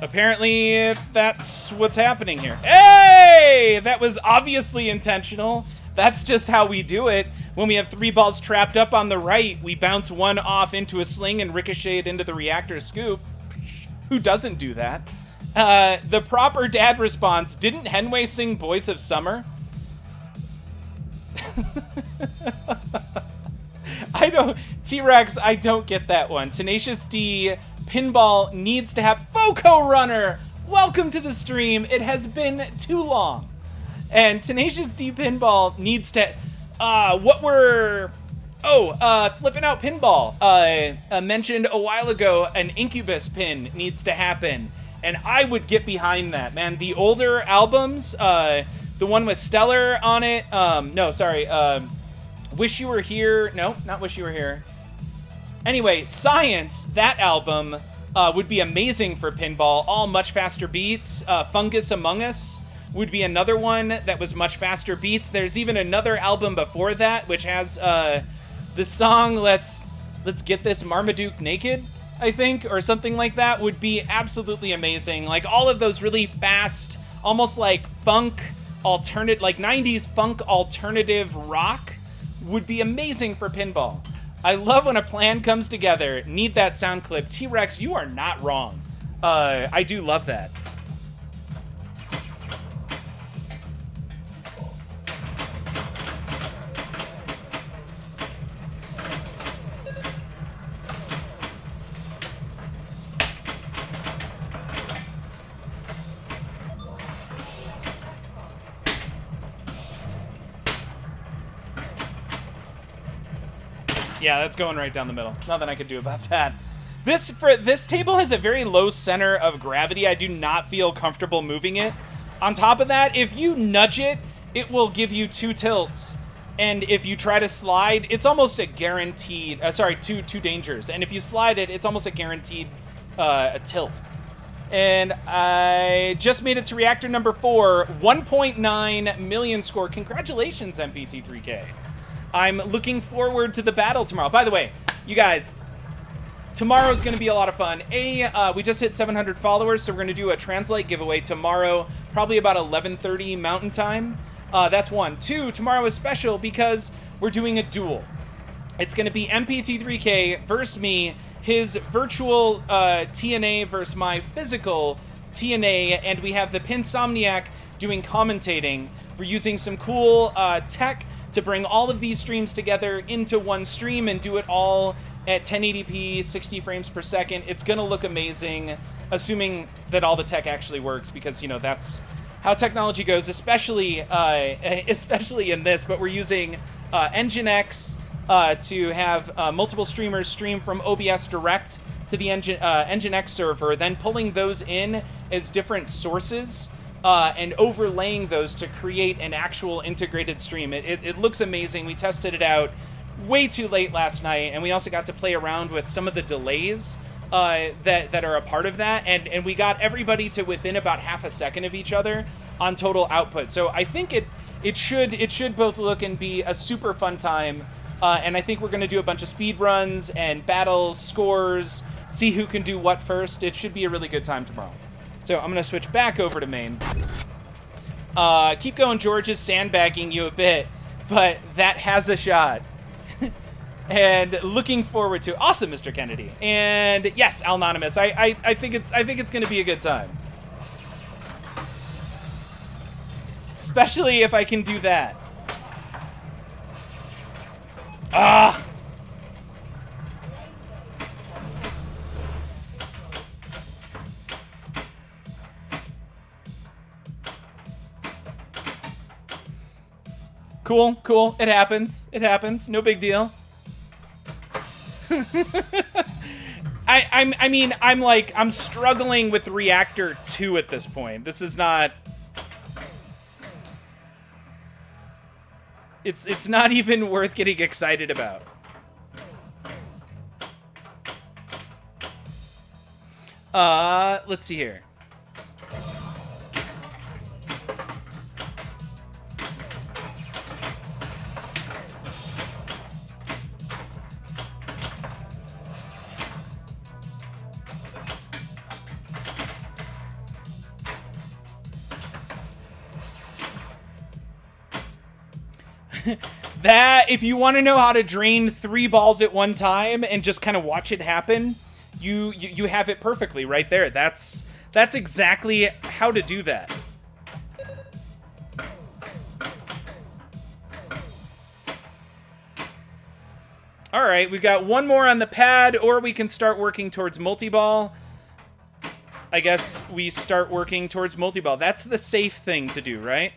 Apparently, that's what's happening here. Hey! That was obviously intentional. That's just how we do it. When we have 3 balls trapped up on the right, we bounce one off into a sling and ricochet it into the reactor scoop. Who doesn't do that? The proper dad response, didn't Henway sing Boys of Summer? T-Rex, I don't get that one. Tenacious D, pinball needs to have Foco Runner. Welcome to the stream. It has been too long. And Tenacious D pinball needs to, flipping out pinball. Mentioned a while ago, an Incubus pin needs to happen. And I would get behind that, man. The older albums, the one with Stellar on it, Wish You Were Here. No, not Wish You Were Here. Anyway, Science, that album would be amazing for pinball. All much faster beats. Fungus Among Us would be another one that was much faster beats. There's even another album before that, which has the song Let's Get This Marmaduke Naked, I think, or something like that, would be absolutely amazing. Like, all of those really fast, almost like funk, like 90s funk alternative rock would be amazing for pinball. I love when a plan comes together. Need that sound clip. T-Rex, you are not wrong. I do love that. Yeah, that's going right down the middle. Nothing I could do about that. This table has a very low center of gravity. I do not feel comfortable moving it. On top of that, if you nudge it, it will give you 2 tilts. And if you try to slide, it's almost a guaranteed, two dangers. And if you slide it, it's almost a guaranteed a tilt. And I just made it to reactor number 4, 1.9 million score. Congratulations, MPT3K. I'm looking forward to the battle tomorrow. By the way, you guys, tomorrow's going to be a lot of fun. We just hit 700 followers, so we're going to do a Translate giveaway tomorrow, probably about 11:30 Mountain Time. That's 1. 2, tomorrow is special because we're doing a duel. It's going to be MPT3K versus me, his virtual TNA versus my physical TNA, and we have the Pinsomniac doing commentating. We're using some cool tech to bring all of these streams together into one stream and do it all at 1080p, 60 frames per second. It's gonna look amazing, assuming that all the tech actually works, because, you know, that's how technology goes, especially in this. But we're using Nginx to have multiple streamers stream from OBS direct to the Nginx server, then pulling those in as different sources, and overlaying those to create an actual integrated stream. It looks amazing. We tested it out way too late last night, and we also got to play around with some of the delays that are a part of that, and we got everybody to within about half a second of each other on total output. So I think it should both look and be a super fun time, and I think we're going to do a bunch of speed runs and battles, scores, see who can do what first. It should be a really good time tomorrow. So I'm going to switch back over to main. Keep going, George is sandbagging you a bit, but that has a shot. And looking forward to awesome, Mr. Kennedy. And yes, Anonymous, I think it's going to be a good time. Especially if I can do that. Ah! Cool. It happens. No big deal. I'm struggling with Reactor 2 at this point. This is not... It's not even worth getting excited about. Let's see here. That, if you want to know how to drain 3 balls at one time and just kind of watch it happen, you have it perfectly right there. That's exactly how to do that. All right, we've got one more on the pad, or we can start working towards multi-ball. I guess we start working towards multi-ball. That's the safe thing to do, right?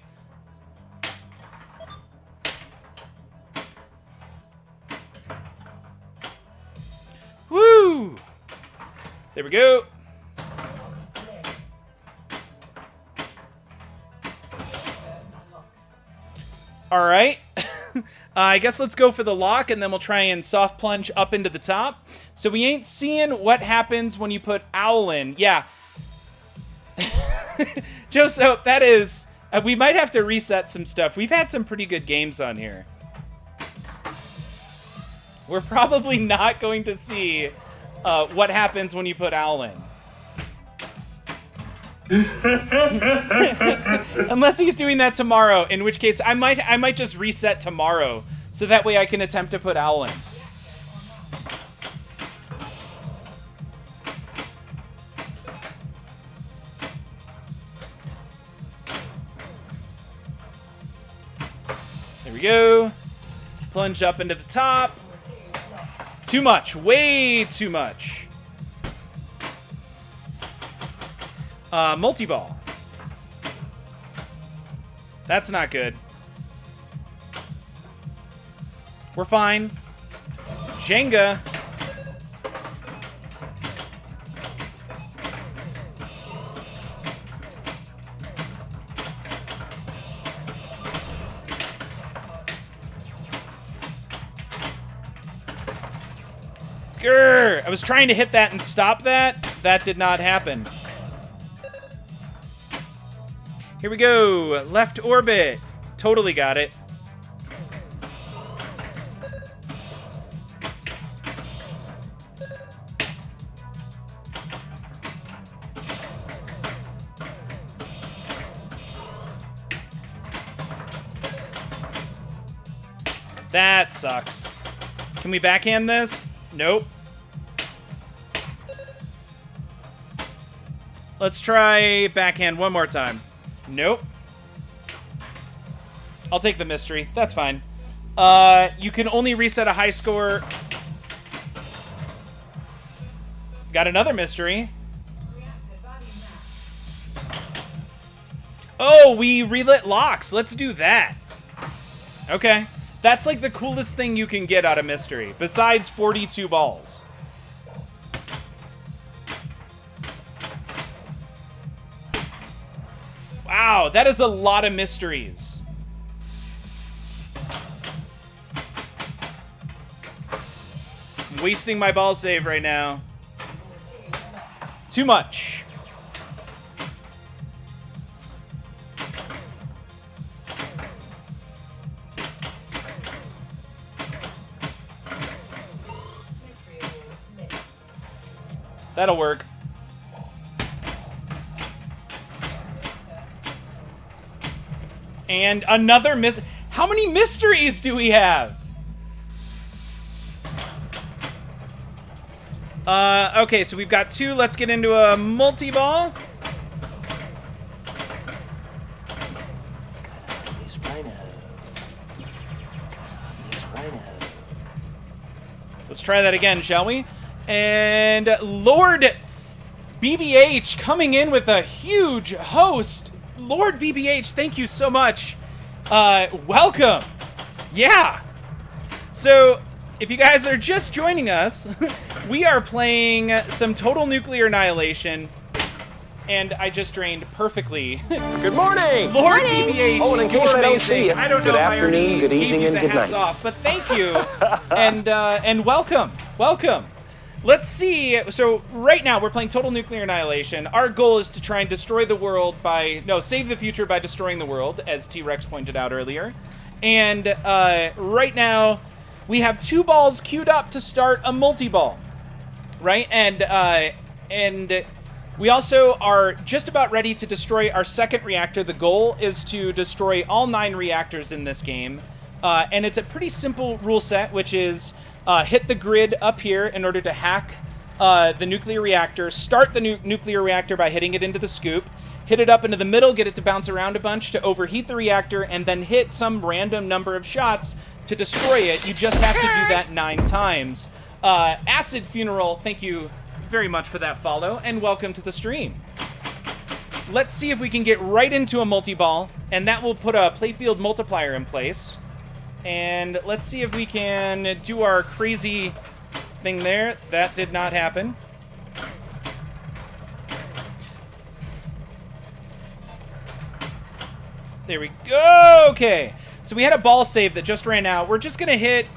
Woo! There we go. All right. I guess let's go for the lock, and then we'll try and soft plunge up into the top. So we ain't seeing what happens when you put owl in. Yeah. Joe, so that is... we might have to reset some stuff. We've had some pretty good games on here. We're probably not going to see what happens when you put owl in. Unless he's doing that tomorrow, in which case I might just reset tomorrow, so that way I can attempt to put owl in. There we go. Plunge up into the top. Too much, way too much. Multi-ball. That's not good. We're fine. Jenga. Grr! I was trying to hit that and stop that. That did not happen. Here we go. Left orbit. Totally got it. That sucks. Can we backhand this? Nope. Let's try backhand one more time. Nope. I'll take the mystery. That's fine. You can only reset a high score. Got another mystery. Oh, we relit locks. Let's do that. Okay. That's like the coolest thing you can get out of mystery, besides 42 balls. Wow, that is a lot of mysteries. I'm wasting my ball save right now. Too much. That'll work. And another How many mysteries do we have? Okay, so we've got 2. Let's get into a multi-ball. Let's try that again, shall we? And Lord BBH coming in with a huge host. Lord BBH, thank you so much. Welcome. Yeah. So, if you guys are just joining us, we are playing some Total Nuclear Annihilation, and I just drained perfectly. Good morning. Lord BBH, Oh, and in case you're I don't amazing. see you, I don't good know if I afternoon, already good gave evening, you and the good hats night. off, but thank you, and welcome, welcome. Let's see. So right now we're playing Total Nuclear Annihilation. Our goal is to try and destroy the world save the future by destroying the world, as T-Rex pointed out earlier. And right now we have 2 balls queued up to start a multi-ball, right? And we also are just about ready to destroy our second reactor. The goal is to destroy all 9 reactors in this game And it's a pretty simple rule set, which is hit the grid up here in order to hack the nuclear reactor, start the nuclear reactor by hitting it into the scoop, hit it up into the middle, get it to bounce around a bunch to overheat the reactor, and then hit some random number of shots to destroy it. You just have to do that 9 times. Acid Funeral, thank you very much for that follow, and welcome to the stream. Let's see if we can get right into a multi-ball, and that will put a playfield multiplier in place. And let's see if we can do our crazy thing there. That did not happen. There we go. Okay. So we had a ball save that just ran out. We're just going to hit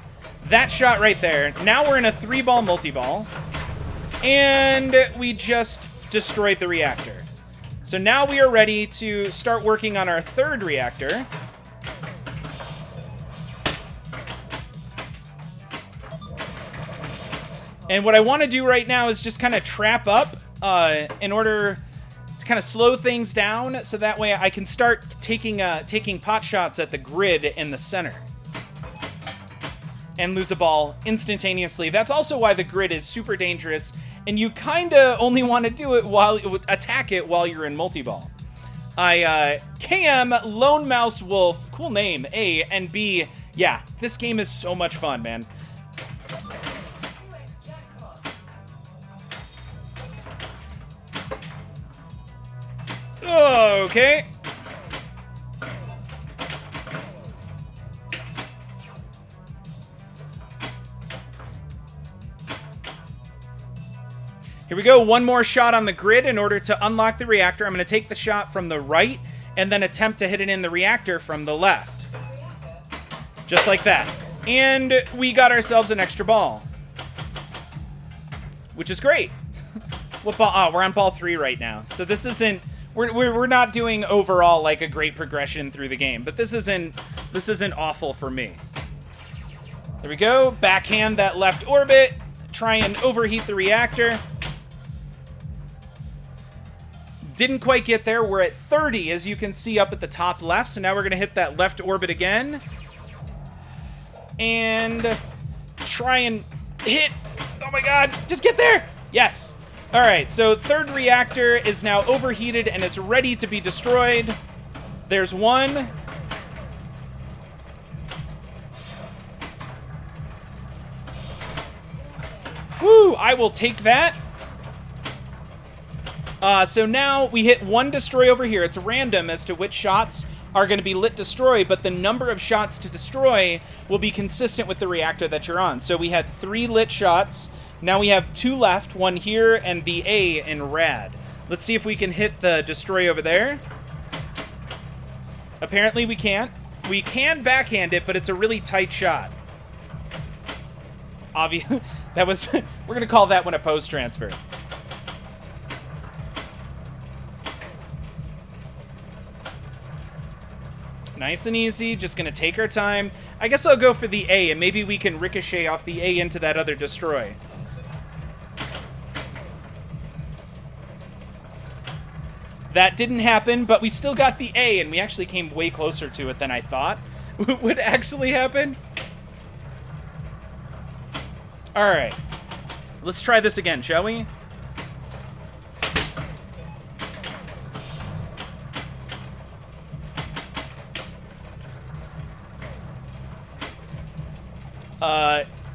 that shot right there. Now we're in a 3-ball multi-ball. And we just destroyed the reactor. So now we are ready to start working on our 3rd reactor. And what I want to do right now is just kind of trap up in order kind of slow things down, so that way I can start taking pot shots at the grid in the center and lose a ball instantaneously. That's also why the grid is super dangerous, and you kind of only want to do it attack it while you're in multi-ball. KM Lone Mouse Wolf, cool name, A, and B. Yeah, this game is so much fun, man. Okay. Here we go. One more shot on the grid in order to unlock the reactor. I'm going to take the shot from the right and then attempt to hit it in the reactor from the left. Just like that. And we got ourselves an extra ball, which is great. What ball? Oh, we're on ball 3 right now. So this isn't... We're not doing overall like a great progression through the game, but this isn't awful for me. There we go. Backhand that left orbit. Try and overheat the reactor. Didn't quite get there. We're at 30, as you can see up at the top left. So now we're going to hit that left orbit again. And try and hit. Oh my god. Just get there. Yes. All right, so 3rd reactor is now overheated and is ready to be destroyed. There's one. Whew, I will take that. So now we hit 1 destroy over here. It's random as to which shots are going to be lit destroy, but the number of shots to destroy will be consistent with the reactor that you're on. So we had 3 lit shots. Now we have 2 left, 1 here and the A in rad. Let's see if we can hit the destroy over there. Apparently we can't. We can backhand it, but it's a really tight shot. Obvious. That was... We're going to call that one a post transfer. Nice and easy. Just going to take our time. I guess I'll go for the A, and maybe we can ricochet off the A into that other destroy. That didn't happen, but we still got the A, and we actually came way closer to it than I thought would actually happen. All right. Let's try this again, shall we?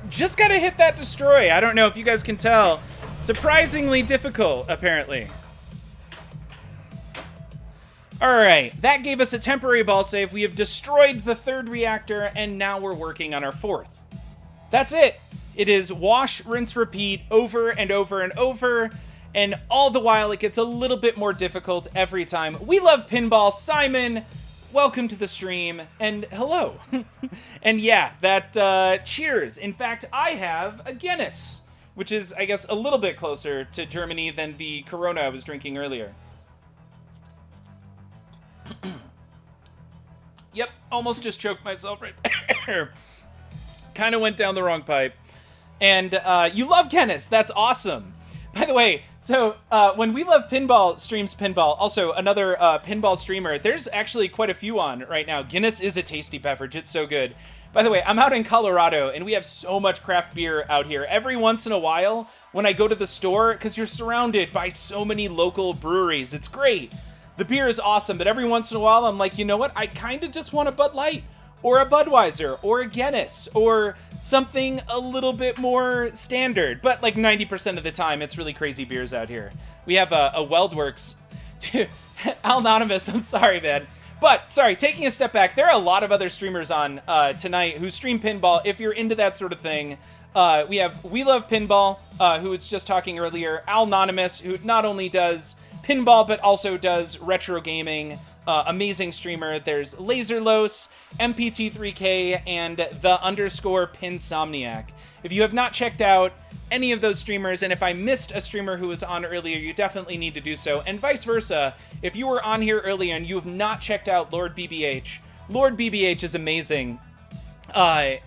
Just gotta hit that destroy. I don't know if you guys can tell. Surprisingly difficult, apparently. Alright, that gave us a temporary ball save. We have destroyed the 3rd reactor, and now we're working on our 4th. That's it. It is wash, rinse, repeat, over and over and over, and all the while it gets a little bit more difficult every time. We love pinball. Simon, welcome to the stream, and hello. And yeah, that, cheers. In fact, I have a Guinness, which is, I guess, a little bit closer to Germany than the Corona I was drinking earlier. Yep, almost just choked myself right there. Kind of went down the wrong pipe. And you love Guinness. That's awesome. By the way, so when We Love Pinball streams pinball, also another pinball streamer, there's actually quite a few on right now. Guinness is a tasty beverage. It's so good. By the way, I'm out in Colorado, and we have so much craft beer out here. Every once in a while, when I go to the store, because you're surrounded by so many local breweries, it's great. The beer is awesome, but every once in a while, I'm like, you know what? I kind of just want a Bud Light, or a Budweiser, or a Guinness, or something a little bit more standard. But like 90% of the time, it's really crazy beers out here. We have a Weldworks. Anonymous, I'm sorry, man. But, sorry, taking a step back, there are a lot of other streamers on tonight who stream pinball. If you're into that sort of thing, we have We Love Pinball, who was just talking earlier. Anonymous, who not only does pinball, but also does retro gaming. Amazing streamer. There's Laserlos, MPT3K, and _Pinsomniac. If you have not checked out any of those streamers, and if I missed a streamer who was on earlier, you definitely need to do so. And vice versa, if you were on here earlier and you have not checked out Lord BBH, Lord BBH is amazing. A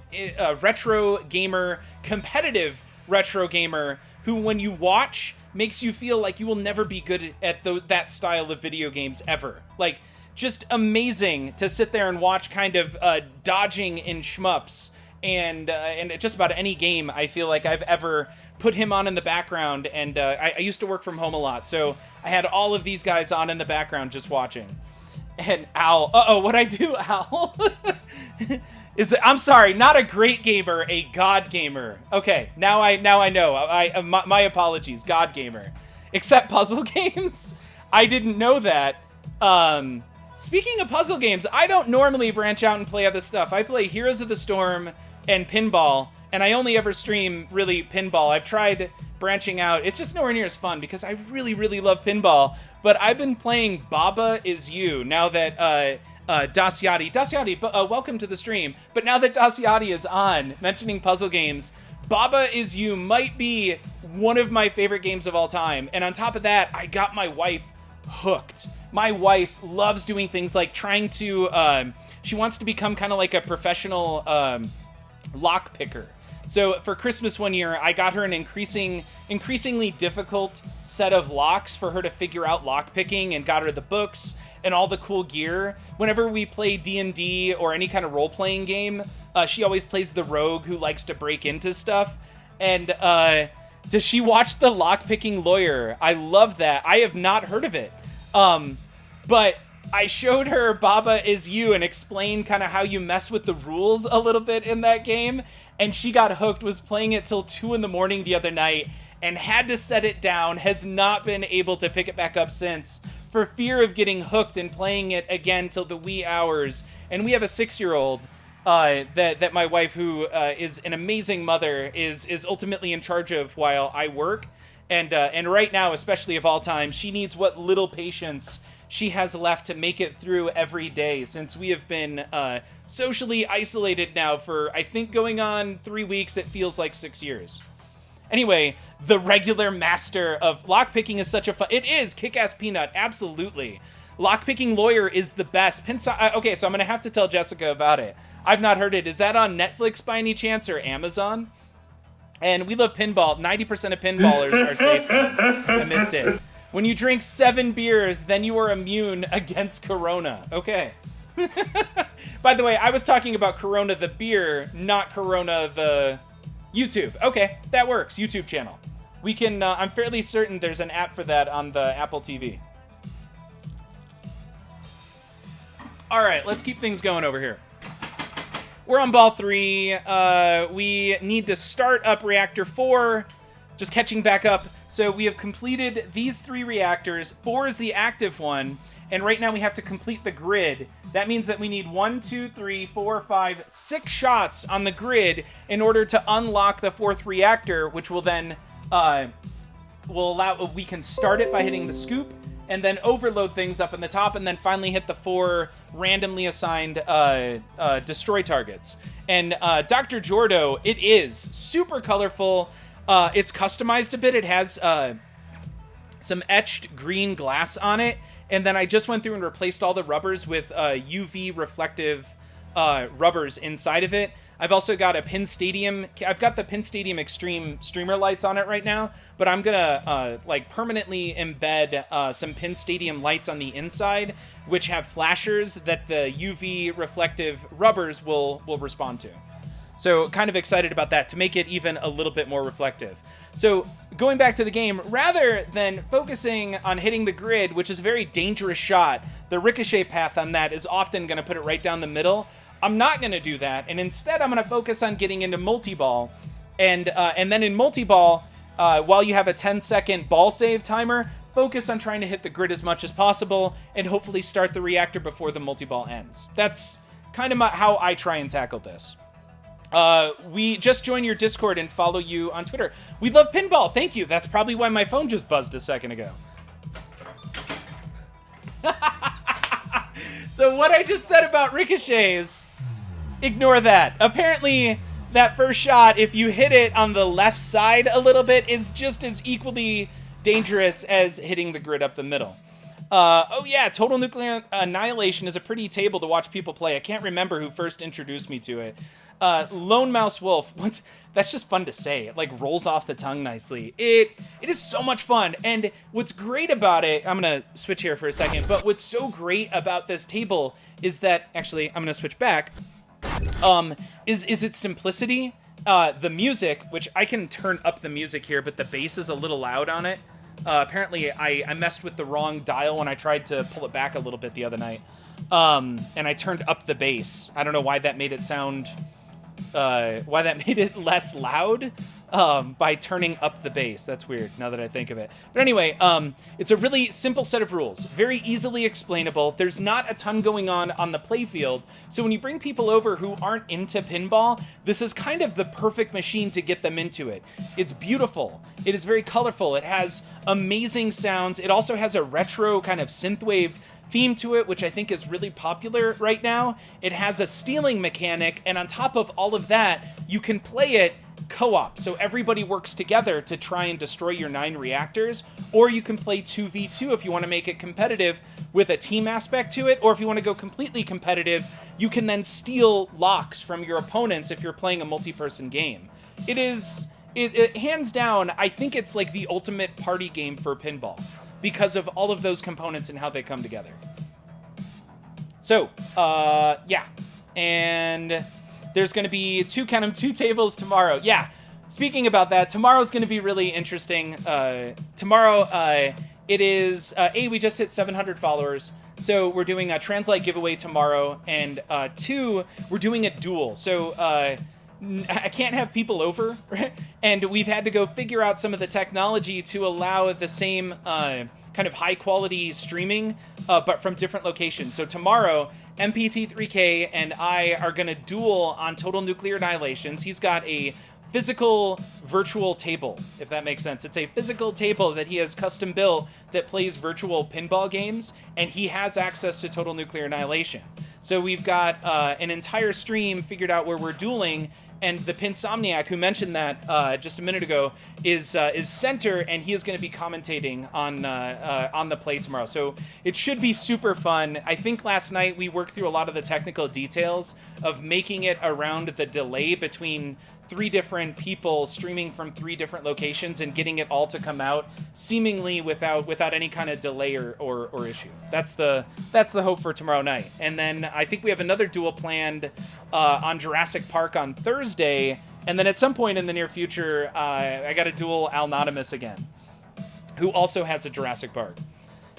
retro gamer, competitive retro gamer, who when you watch makes you feel like you will never be good at that style of video games ever. Like, just amazing to sit there and watch kind of dodging in shmups and just about any game I feel like I've ever put him on in the background. And I used to work from home a lot, so I had all of these guys on in the background just watching. And Al, what'd I do, Al? I'm sorry, not a great gamer, a god gamer. Okay, now I know. My apologies, god gamer. Except puzzle games? I didn't know that. Speaking of puzzle games, I don't normally branch out and play other stuff. I play Heroes of the Storm and pinball, and I only ever stream, really, pinball. I've tried branching out. It's just nowhere near as fun because I really, really love pinball. But I've been playing Baba Is You now that Dasyati, welcome to the stream. But now that Dasyati is on, mentioning puzzle games, Baba Is You might be one of my favorite games of all time. And on top of that, I got my wife hooked. My wife loves doing things like trying to, she wants to become kind of like a professional lock picker. So for Christmas one year, I got her an increasingly difficult set of locks for her to figure out lock picking, and got her the books and all the cool gear. Whenever we play D&D or any kind of role-playing game, she always plays the rogue who likes to break into stuff. And does she watch The Lockpicking Lawyer? I love that. I have not heard of it. But I showed her Baba Is You and explained kind of how you mess with the rules a little bit in that game. And she got hooked, was playing it till 2 in the morning the other night, and had to set it down, has not been able to pick it back up since, for fear of getting hooked and playing it again till the wee hours. And we have a 6-year-old that my wife, who is an amazing mother, is ultimately in charge of while I work. And right now, especially of all time, she needs what little patience she has left to make it through every day, since we have been socially isolated now for, I think, going on 3 weeks. It feels like 6 years. Anyway, the regular master of lockpicking is such a fun... It is Kick-Ass Peanut, absolutely. Lockpicking Lawyer is the best. Okay, so I'm going to have to tell Jessica about it. I've not heard it. Is that on Netflix by any chance, or Amazon? And We Love Pinball. 90% of pinballers are safe. I missed it. When you drink 7 beers, then you are immune against Corona. Okay. By the way, I was talking about Corona the beer, not Corona the YouTube. Okay, that works. YouTube channel. We can, I'm fairly certain there's an app for that on the Apple TV. All right, let's keep things going over here. We're on ball 3. We need to start up reactor 4. Just catching back up. So we have completed these 3 reactors. 4 is the active one. And right now we have to complete the grid. That means that we need 1, 2, 3, 4, 5, 6 shots on the grid in order to unlock the 4th reactor, which will then we can start it by hitting the scoop, and then overload things up in the top, and then finally hit the 4 randomly assigned destroy targets. And Dr. Jordo, it is super colorful. It's customized a bit. It has some etched green glass on it. And then I just went through and replaced all the rubbers with UV reflective rubbers inside of it. I've also got a Pin Stadium. I've got the Pin Stadium Extreme streamer lights on it right now, but I'm gonna like permanently embed some Pin Stadium lights on the inside which have flashers that the UV reflective rubbers will respond to. So kind of excited about that to make it even a little bit more reflective. So going back to the game, rather than focusing on hitting the grid, which is a very dangerous shot, the ricochet path on that is often going to put it right down the middle. I'm not going to do that, and instead I'm going to focus on getting into multi-ball, and then in multi-ball, while you have a 10-second ball save timer, focus on trying to hit the grid as much as possible, and hopefully start the reactor before the multi-ball ends. That's kind of how I try and tackle this. We just joined your Discord and follow you on Twitter. We love pinball. Thank you. That's probably why my phone just buzzed a second ago. So what I just said about ricochets, ignore that. Apparently, that first shot, if you hit it on the left side a little bit, is just as equally dangerous as hitting the grid up the middle. Oh yeah, Total Nuclear Annihilation is a pretty table to watch people play. I can't remember who first introduced me to it. Lone Mouse Wolf. That's just fun to say. It like rolls off the tongue nicely. It is so much fun. And what's great about it, I'm gonna switch here for a second, but what's so great about this table is that, actually, I'm gonna switch back, is its simplicity. The music, which I can turn up the music here, but the bass is a little loud on it. Apparently I messed with the wrong dial when I tried to pull it back a little bit the other night. And I turned up the bass. I don't know why that made it sound, why that made it less loud, by turning up the bass. That's weird now that I think of it. But anyway, it's a really simple set of rules, very easily explainable. There's not a ton going on the playfield. So when you bring people over who aren't into pinball, this is kind of the perfect machine to get them into it. It's beautiful. It is very colorful. It has amazing sounds. It also has a retro kind of synthwave theme to it, which I think is really popular right now. It has a stealing mechanic, and on top of all of that, you can play it co-op, so everybody works together to try and destroy your 9 reactors, or you can play 2v2 if you want to make it competitive with a team aspect to it, or if you want to go completely competitive, you can then steal locks from your opponents if you're playing a multi-person game. It hands down, I think it's like the ultimate party game for pinball, because of all of those components and how they come together. So, yeah. And there's going to be two tables tomorrow. Yeah, speaking about that, tomorrow's going to be really interesting. Tomorrow, it is, we just hit 700 followers. So we're doing a Translite giveaway tomorrow. And 2, we're doing a duel. So, I can't have people over, right? And we've had to go figure out some of the technology to allow the same kind of high quality streaming, but from different locations. So tomorrow, MPT3K and I are going to duel on Total Nuclear Annihilations. He's got a physical virtual table, if that makes sense. It's a physical table that he has custom built that plays virtual pinball games, and he has access to Total Nuclear Annihilation. So we've got an entire stream figured out where we're dueling, and the Pinsomniac, who mentioned that just a minute ago, is center, and he is going to be commentating on the play tomorrow. So it should be super fun. I think last night we worked through a lot of the technical details of making it around the delay between 3 different people streaming from 3 different locations and getting it all to come out seemingly without any kind of delay or issue. That's the hope for tomorrow night. And then I think we have another duel planned on Jurassic Park on Thursday, and then at some point in the near future, I got to duel Alnodimus again, who also has a Jurassic Park.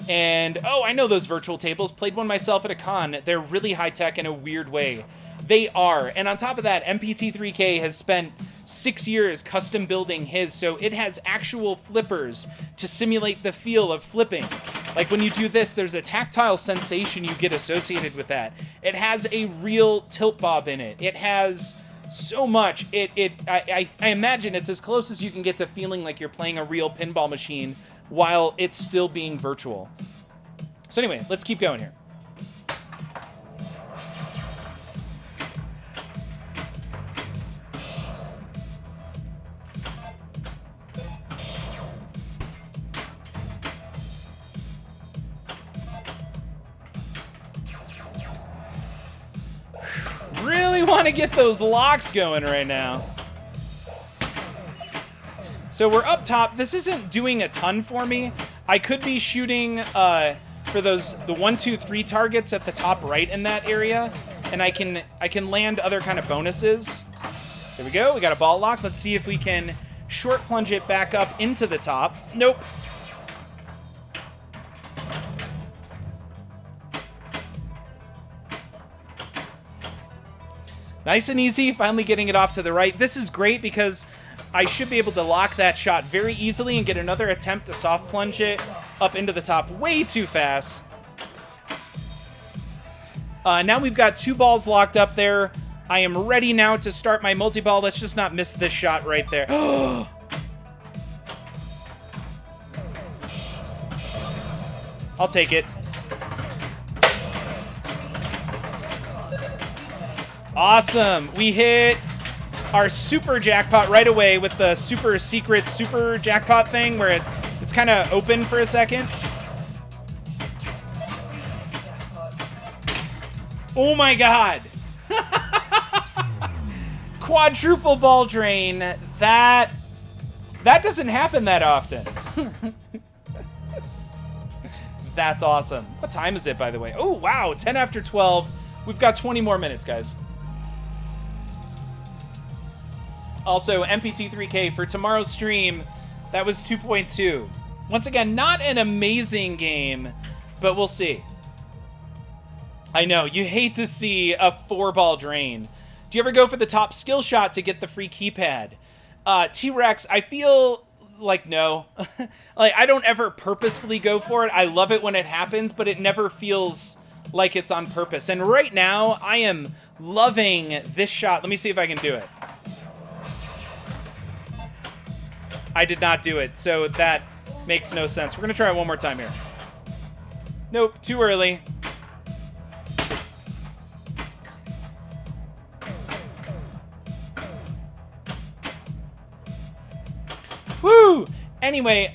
And I know those virtual tables. Played one myself at a con. They're really high tech in a weird way. They are. And on top of that, MPT3K has spent 6 years custom building his, so it has actual flippers to simulate the feel of flipping. Like when you do this, there's a tactile sensation you get associated with that. It has a real tilt bob in it. It has so much. I imagine it's as close as you can get to feeling like you're playing a real pinball machine while it's still being virtual. So anyway, let's keep going here. Really want to get those locks going right now. So we're up top. This isn't doing a ton for me. I could be shooting for the 1, 2, 3 targets at the top right in that area, and I can land other kind of bonuses. There we go. We got a ball lock. Let's see if we can short plunge it back up into the top. Nope. Nice and easy, finally getting it off to the right. This is great because I should be able to lock that shot very easily and get another attempt to soft plunge it up into the top way too fast. Now we've got 2 balls locked up there. I am ready now to start my multi-ball. Let's just not miss this shot right there. I'll take it. Awesome. We hit our super jackpot right away with the super secret super jackpot thing where it's kind of open for a second. Oh my god. Quadruple ball drain. That doesn't happen that often. That's awesome. What time is it, by the way? Oh, wow. 10 after 12. We've got 20 more minutes, guys. Also, MPT3K for tomorrow's stream, that was 2.2. Once again, not an amazing game, but we'll see. I know, you hate to see a 4-ball drain. Do you ever go for the top skill shot to get the free keypad? T-Rex, I feel like no. Like, I don't ever purposefully go for it. I love it when it happens, but it never feels like it's on purpose. And right now, I am loving this shot. Let me see if I can do it. I did not do it, so that makes no sense. We're going to try it one more time here. Nope, too early. Woo! Anyway,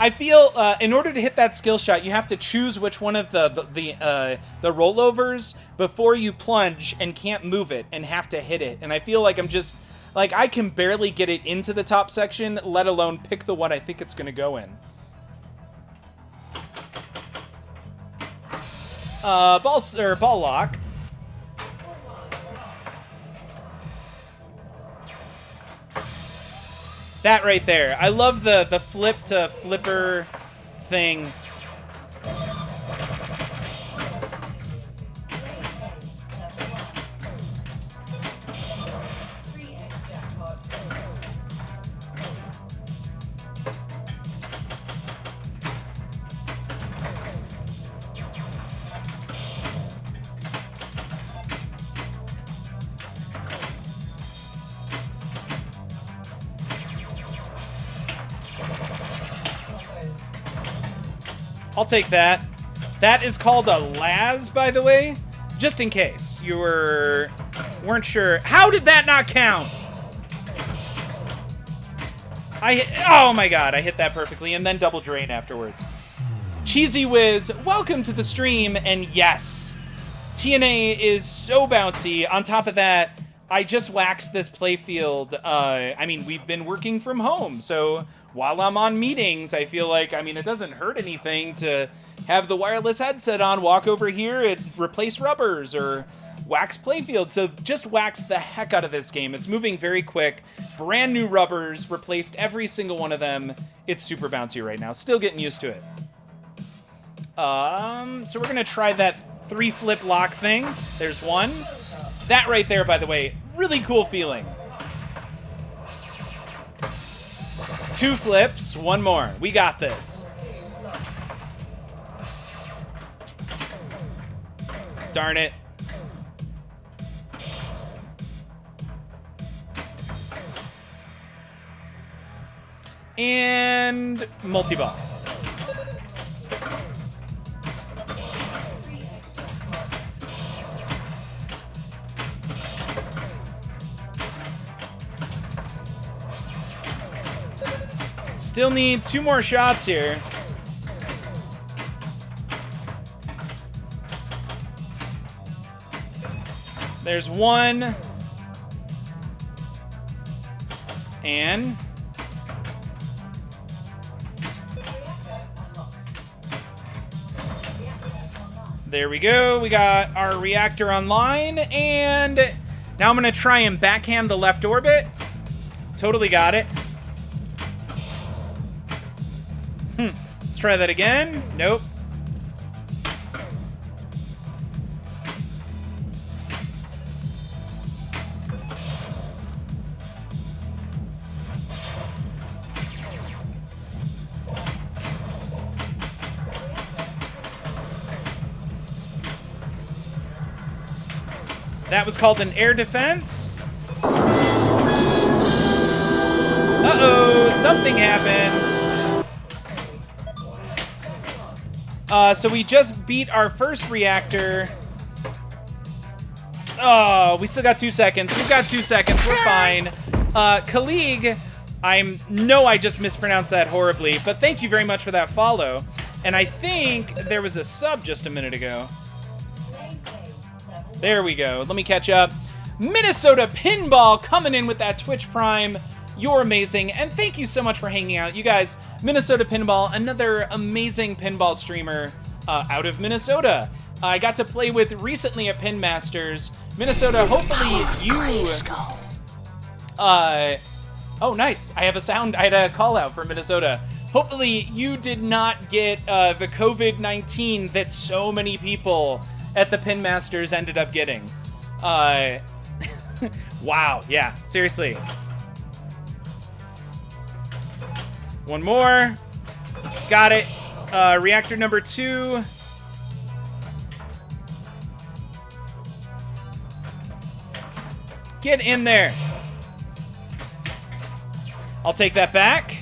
I feel in order to hit that skill shot, you have to choose which one of the rollovers before you plunge and can't move it and have to hit it. And I feel like I'm just... Like, I can barely get it into the top section, let alone pick the one I think it's going to go in. Ball lock. That right there. I love the flip to flipper thing. I'll take that. That is called a Laz, by the way. Just in case you weren't sure. How did that not count? Oh my god, I hit that perfectly, and then double drain afterwards. Cheesy Whiz, welcome to the stream, and yes, TNA is so bouncy. On top of that, I just waxed this playfield. I mean, we've been working from home, so while I'm on meetings, I feel like, I mean, it doesn't hurt anything to have the wireless headset on, walk over here and replace rubbers or wax playfield. So just wax the heck out of this game. It's moving very quick. Brand new rubbers, replaced every single one of them. It's super bouncy right now. Still getting used to it. So we're gonna try that 3-flip lock thing. There's one. That right there, by the way, really cool feeling. 2 flips, 1 more. We got this. Darn it. And multi-ball. Still need 2 more shots here. There's 1. And There we go. We got our reactor online, and now I'm going to try and backhand the left orbit. Totally got it. Let's try that again. Nope. That was called an air defense. Uh-oh, something happened. So we just beat our first reactor. Oh, we still got 2 seconds. We've got 2 seconds. We're fine. Colleague, I just mispronounced that horribly, but thank you very much for that follow. And I think there was a sub just a minute ago. There we go. Let me catch up. Minnesota Pinball coming in with that Twitch Prime. You're amazing, and thank you so much for hanging out. You guys, Minnesota Pinball, another amazing pinball streamer out of Minnesota. I got to play with recently at Pin Masters. Minnesota, hopefully you... oh, nice. I have a sound. I had a call out for Minnesota. Hopefully you did not get the COVID-19 that so many people at the Pin Masters ended up getting. Wow, yeah, seriously. One more. Got it. Reactor number 2. Get in there. I'll take that back.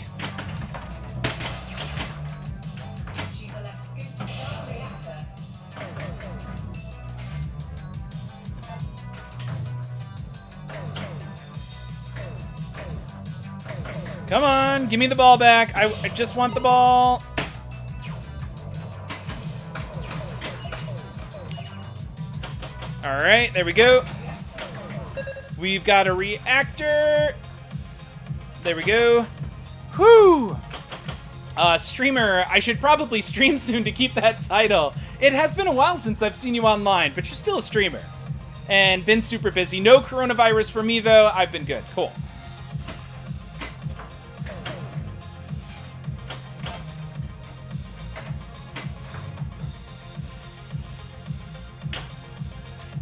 Come on, give me the ball back. I just want the ball. All right, there we go. We've got a reactor. There we go. Whew. Streamer, I should probably stream soon to keep that title. It has been a while since I've seen you online, but you're still a streamer. And been super busy. No coronavirus for me, though. I've been good. Cool.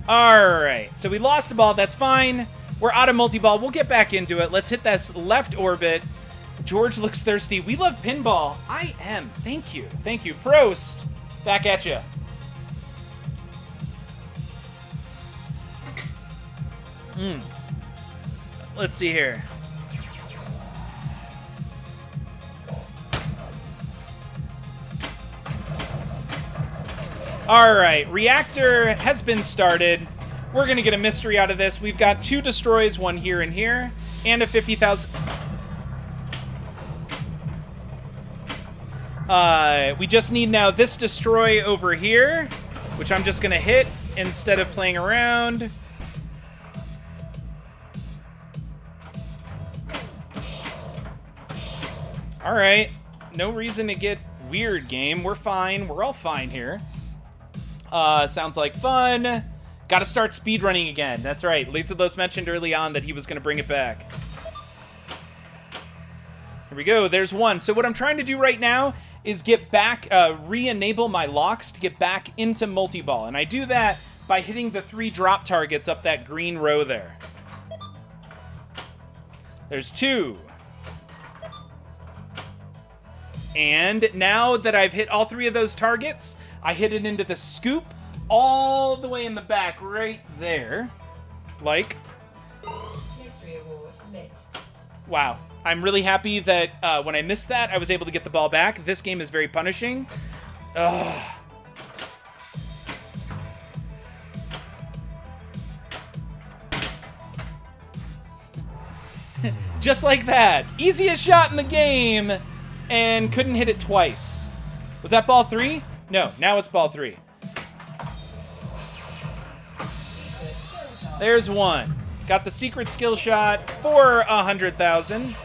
Alright, so we lost the ball. That's fine. We're out of multi-ball. We'll get back into it. Let's hit that left orbit. George looks thirsty. We love pinball. I am. Thank you. Thank you. Prost. Back at you. Let's see here. Alright, reactor has been started. We're gonna get a mystery out of this. We've got 2 destroys, one here and here, and a 50,000... we just need now this destroy over here, which I'm just gonna hit instead of playing around. Alright, no reason to get weird, game. We're fine. We're all fine here. Sounds like fun. Gotta start speedrunning again. That's right. Lisa Los mentioned early on that he was gonna bring it back. Here we go. There's one. So what I'm trying to do right now is get back, re-enable my locks to get back into multi-ball. And I do that by hitting the 3 drop targets up that green row there. There's 2. And now that I've hit all 3 of those targets, I hit it into the scoop all the way in the back right there. Like. Mystery award lit. Wow. I'm really happy that when I missed that, I was able to get the ball back. This game is very punishing. Ugh. Just like that. Easiest shot in the game. And couldn't hit it twice. Was that ball 3? No, now it's ball 3. There's 1. Got the secret skill shot for 100,000.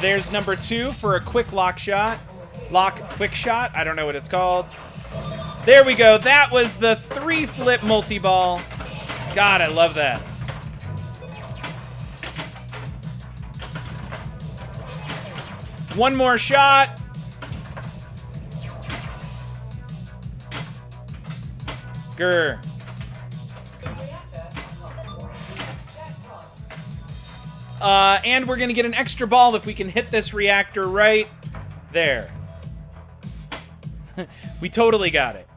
There's number 2 for a quick lock shot. Lock quick shot. I don't know what it's called. There we go. That was the 3-flip multi-ball. God, I love that. One more shot. Grr. And we're going to get an extra ball if we can hit this reactor right there. We totally got it.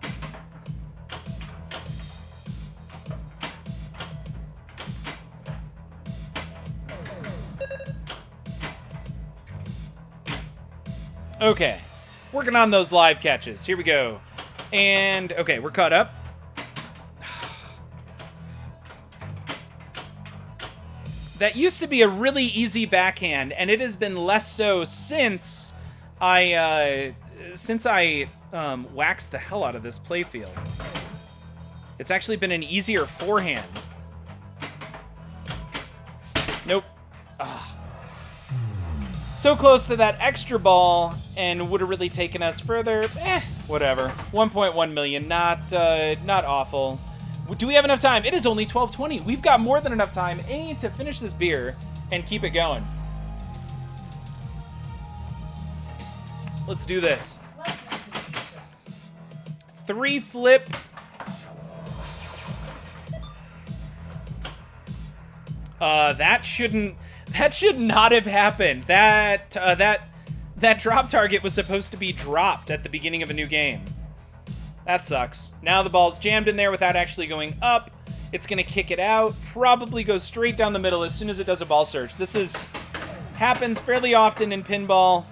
Okay. Working on those live catches. Here we go. And, okay, we're caught up. That used to be a really easy backhand, and it has been less so since I waxed the hell out of this playfield. It's actually been an easier forehand. Nope. So close to that extra ball, and would have really taken us further. Whatever. 1.1 million, not awful. Do we have enough time? It is only 12:20. We've got more than enough time, A, to finish this beer and keep it going. Let's do this. 3-flip. That should not have happened. That drop target was supposed to be dropped at the beginning of a new game. That sucks. Now the ball's jammed in there without actually going up. It's gonna kick it out. Probably goes straight down the middle as soon as it does a ball search. This happens fairly often in pinball.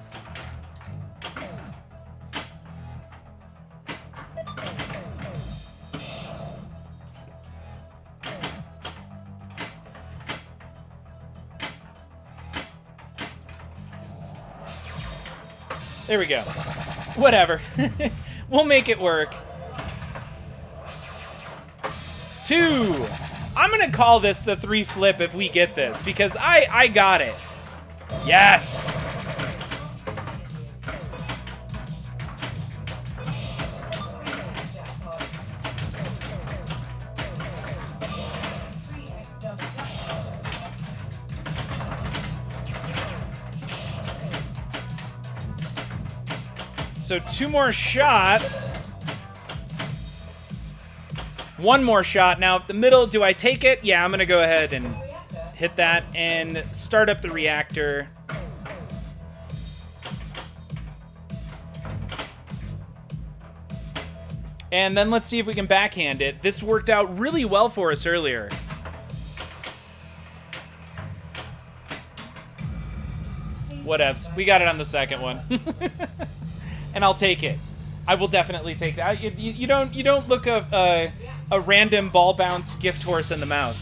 There we go. Whatever. We'll make it work. 2. I'm gonna call this the 3-flip if we get this, because I got it. Yes! So 2 more shots. 1 more shot. Now, at the middle, do I take it? Yeah, I'm going to go ahead and hit that and start up the reactor. And then let's see if we can backhand it. This worked out really well for us earlier. Whatevs. We got it on the second one. And I'll take it. I will definitely take that. You don't look a random ball bounce gift horse in the mouth.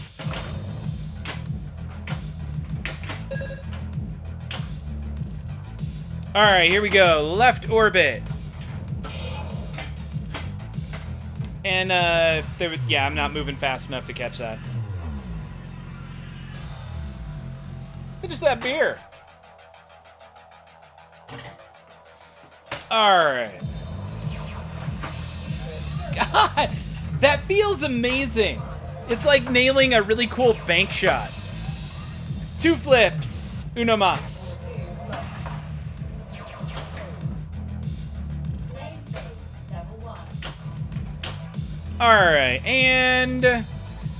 All right, here we go. Left orbit. And yeah, I'm not moving fast enough to catch that. Let's finish that beer. All right. God, that feels amazing. It's like nailing a really cool bank shot. 2 flips, uno mas. All right, and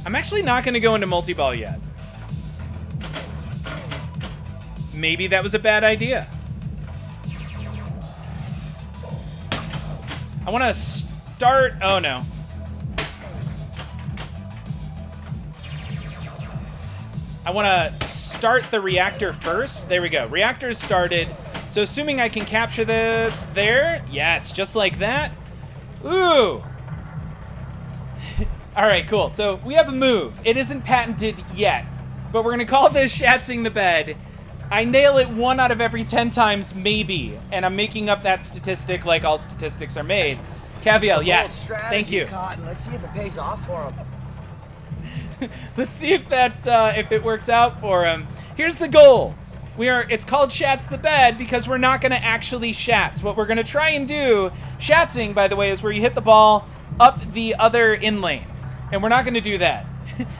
I'm actually not going to go into multi-ball yet. Maybe that was a bad idea. I want to start... Oh, no. I want to start the reactor first. There we go. Reactor is started. So assuming I can capture this there. Yes, just like that. Ooh. All right, cool. So we have a move. It isn't patented yet, but we're going to call this Shatzing the Bed. I nail it 1 out of every 10 times, maybe, and I'm making up that statistic like all statistics are made. Caviel, yes, thank you. Cotton. Let's see if it pays off for him. Let's see if that if it works out for him. Here's the goal: It's called Shats the Bed because we're not going to actually shats. What we're going to try and do, shatsing, by the way, is where you hit the ball up the other in lane. And we're not going to do that.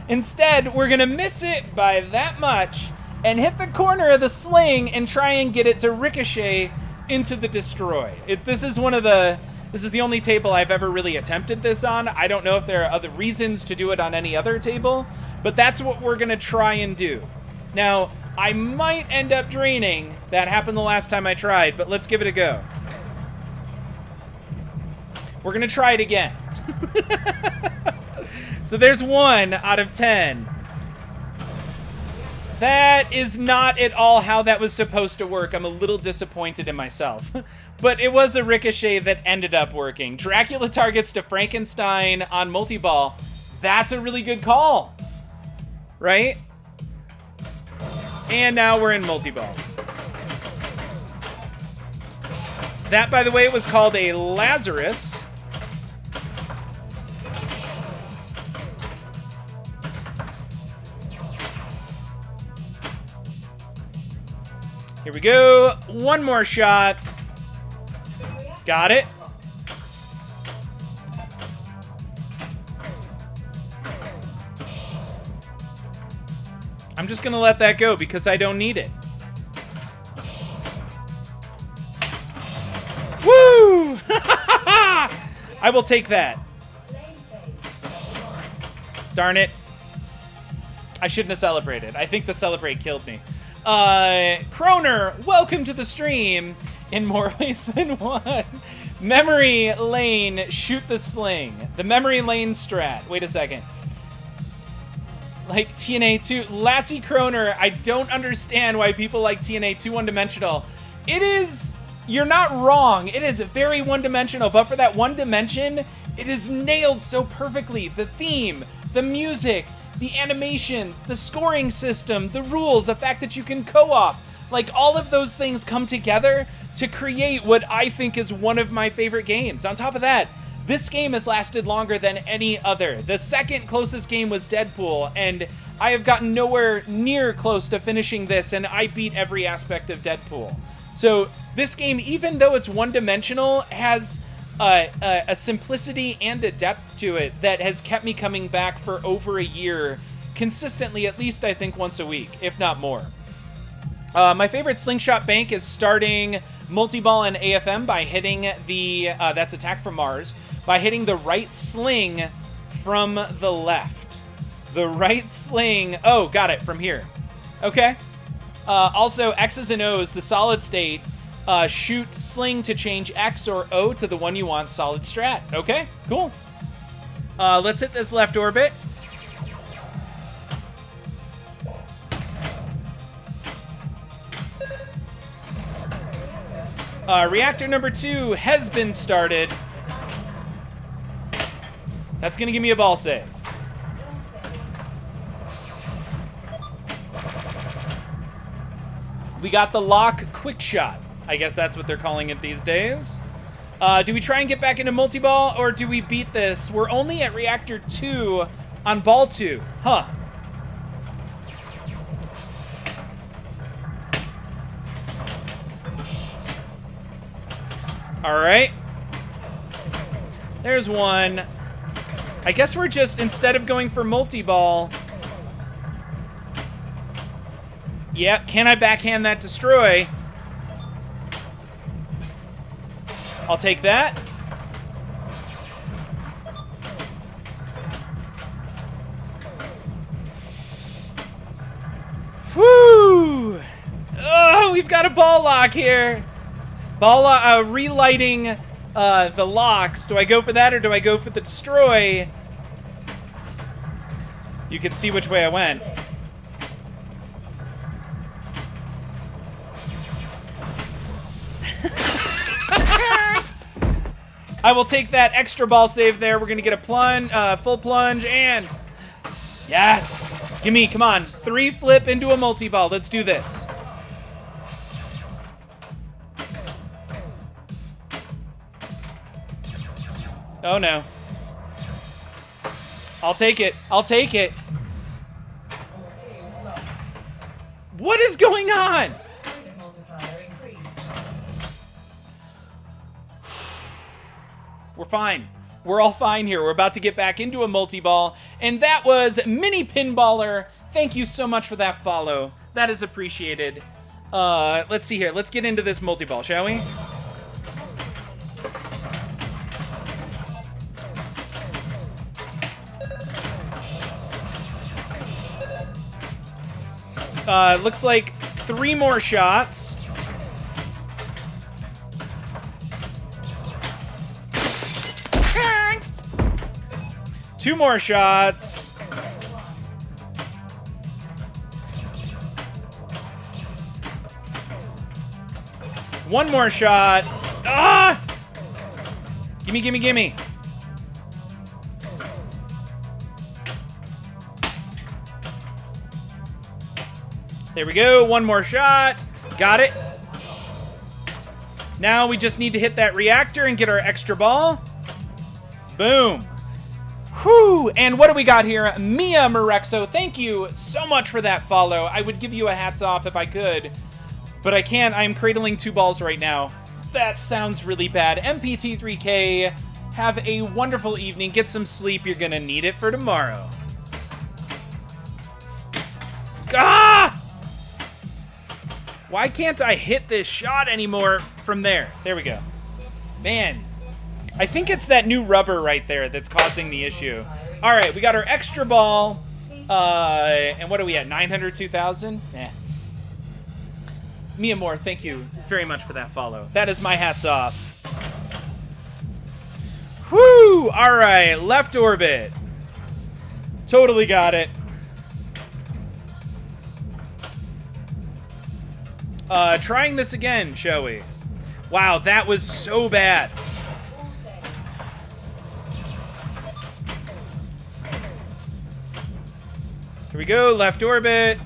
Instead, we're going to miss it by that much and hit the corner of the sling and try and get it to ricochet into the destroy. This is the only table I've ever really attempted this on. I don't know if there are other reasons to do it on any other table, but that's what we're going to try and do. Now, I might end up draining. That happened the last time I tried, but let's give it a go. We're going to try it again. So there's 1 out of 10. That is not at all how that was supposed to work. I'm a little disappointed in myself. But it was a ricochet that ended up working. Dracula targets to Frankenstein on multi-ball. That's a really good call. Right? And now we're in multi-ball. That, by the way, was called a Lazarus. Here we go. One more shot. Got it. I'm just gonna let that go because I don't need it. Woo! I will take that. Darn it. I shouldn't have celebrated. I think the celebrate killed me. Kroner, welcome to the stream in more ways than one. Memory lane, shoot the sling. The memory lane strat. Wait a second. Like TNA 2. Lassie Kroner, I don't understand why people like TNA 2 one-dimensional. It is, you're not wrong. It is very one-dimensional, but for that one dimension, it is nailed so perfectly. The theme, the music, the animations, the scoring system, the rules, the fact that you can co-op, like all of those things come together to create what I think is one of my favorite games. On top of that, this game has lasted longer than any other. The second closest game was Deadpool, and I have gotten nowhere near close to finishing this, and I beat every aspect of Deadpool. So this game, even though it's one-dimensional, has a simplicity and a depth to it that has kept me coming back for over a year, consistently, at least I think once a week, if not more. My favorite slingshot bank is starting multi-ball and AFM by hitting the, that's Attack from Mars, by hitting the right sling from the left. The right sling, oh, got it, from here. Okay. Also, X's and O's, the solid state, shoot sling to change X or O to the one you want solid strat. Okay, cool. Let's hit this left orbit. Reactor number 2 has been started. That's gonna give me a ball save. We got the lock quick shot. I guess that's what they're calling it these days. Do we try and get back into multi-ball, or do we beat this? We're only at Reactor 2 on ball 2. Huh. All right. There's one. I guess we're just, instead of going for multi-ball... Yep, can I backhand that destroy? I'll take that. Whew! Oh, we've got a ball lock here. Ball relighting the locks. Do I go for that or do I go for the destroy? You can see which way I went. I will take that extra ball save there. We're gonna get a plunge, full plunge, and yes! Gimme, come on. 3 flip into a multi-ball. Let's do this. Oh no. I'll take it. I'll take it. What is going on? We're fine. We're all fine here. We're about to get back into a multi-ball. And that was Mini Pinballer. Thank you so much for that follow. That is appreciated. Let's see here. Let's get into this multi-ball, shall we? Looks like 3 more shots. Two more shots. One more shot. Ah! Gimme, gimme, gimme. There we go. One more shot. Got it. Now we just need to hit that reactor and get our extra ball. Boom. Whew. And what do we got here? Mia Marexo, thank you so much for that follow. I would give you a hats off if I could, but I can't. I'm cradling 2 balls right now. That sounds really bad. MPT3K, have a wonderful evening. Get some sleep. You're gonna need it for tomorrow. Ah! Why can't I hit this shot anymore from there? There we go. Man, I think it's that new rubber right there that's causing the issue. All right, we got our extra ball. And what are we at? 902,000? Eh. Mia Moore, thank you very much for that follow. That is my hats off. Whoo! All right, left orbit. Totally got it. Trying this again, shall we? Wow, that was so bad. Here we go, left orbit.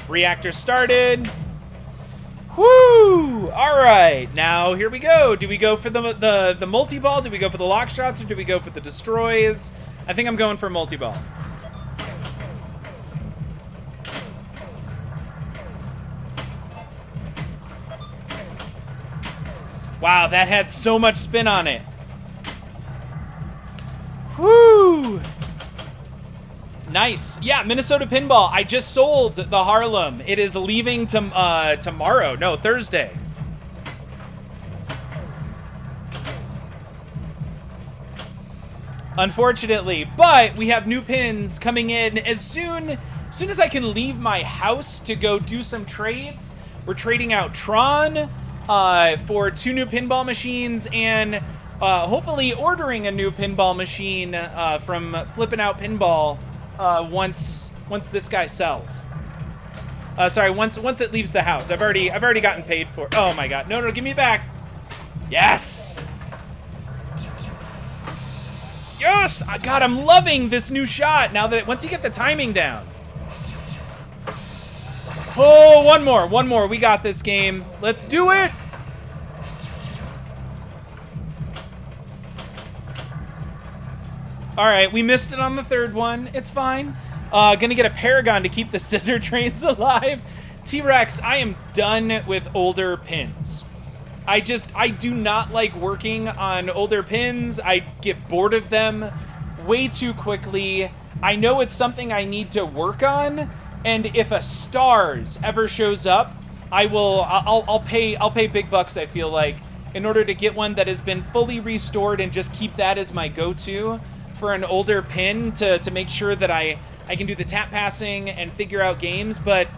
Reactor started. Woo! All right, now here we go. Do we go for the multi-ball? Do we go for the lock shots, or do we go for the destroys? I think I'm going for multi-ball. Wow, that had so much spin on it. Woo! Nice. Yeah, Minnesota Pinball. I just sold the Harlem. It is leaving tomorrow. No, Thursday. Unfortunately, but we have new pins coming in as soon as I can leave my house to go do some trades. We're trading out Tron for 2 new pinball machines and hopefully ordering a new pinball machine from Flippin' Out Pinball once this guy sells. Sorry, once it leaves the house. I've already gotten paid for it. Oh my god. No, give me it back. Yes. Yes! God, I'm loving this new shot now that once you get the timing down. Oh, one more. We got this game. Let's do it. All right, we missed it on the 3rd one. It's fine. Gonna get a Paragon to keep the scissor trains alive. T-Rex, I am done with older pins. I do not like working on older pins. I get bored of them way too quickly. I know it's something I need to work on, and if a Stars ever shows up, I'll pay big bucks, I feel like, in order to get one that has been fully restored and just keep that as my go-to for an older pin to make sure that I can do the tap passing and figure out games, but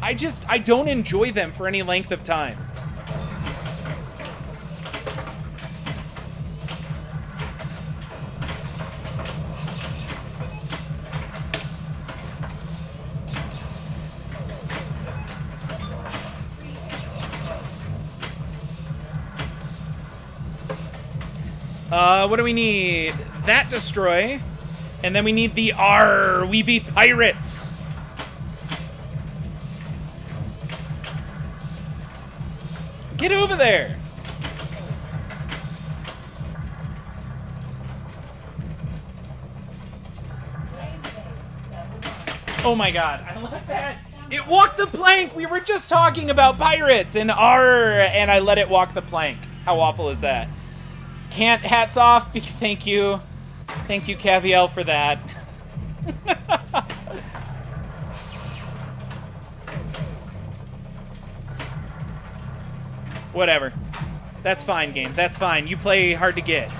I don't enjoy them for any length of time. What do we need? That destroy. And then we need the R. We be pirates. Get over there. Oh my god. I like that. It walked the plank! We were just talking about pirates and and I let it walk the plank. How awful is that? Can't hats off. Thank you. Thank you, Caviel, for that. Whatever. That's fine, game. That's fine. You play hard to get.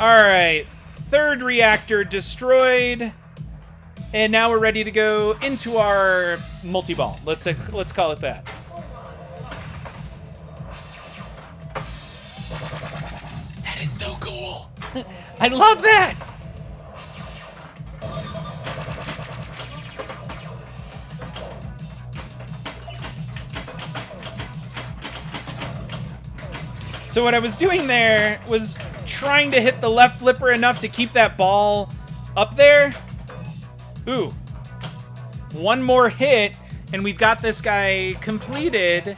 Alright. Third reactor destroyed. And now we're ready to go into our multi-ball. Let's call it that. That is so cool. I love that. So what I was doing there was trying to hit the left flipper enough to keep that ball up there. Ooh. One more hit, and we've got this guy completed.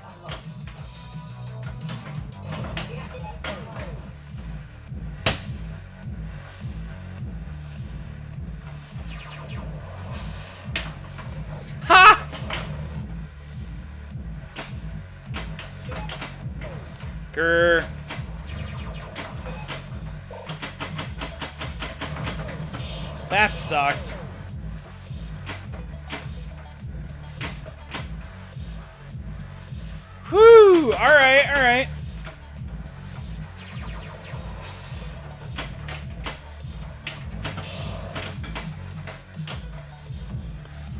Ha! Grr. That sucked. Whew! Alright, alright.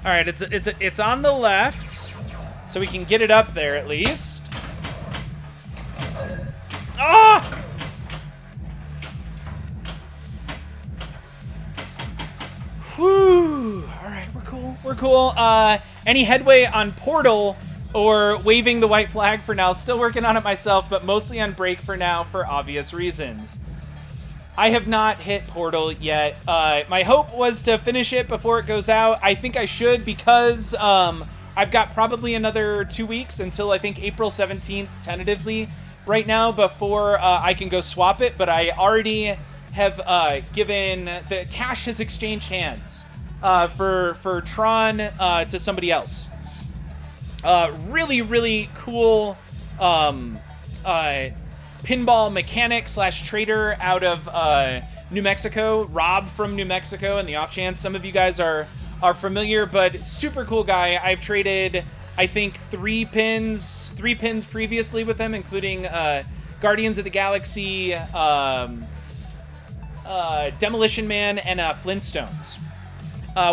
Alright, it's on the left, so we can get it up there at least. Ah! Whew! Alright, we're cool. We're cool. Any headway on Portal or waving the white flag for now? Still working on it myself, but mostly on break for now for obvious reasons. I have not hit Portal yet. My hope was to finish it before it goes out. I think I should because I've got probably another 2 weeks until I think April 17th, tentatively, right now, before I can go swap it, but I already have given the cash has exchanged hands for Tron to somebody else. Really, really cool pinball mechanic / trader out of New Mexico, Rob from New Mexico, and the off chance some of you guys are familiar, but super cool guy. I've traded, I think, three pins previously with him, including Guardians of the Galaxy, Demolition Man, and Flintstones.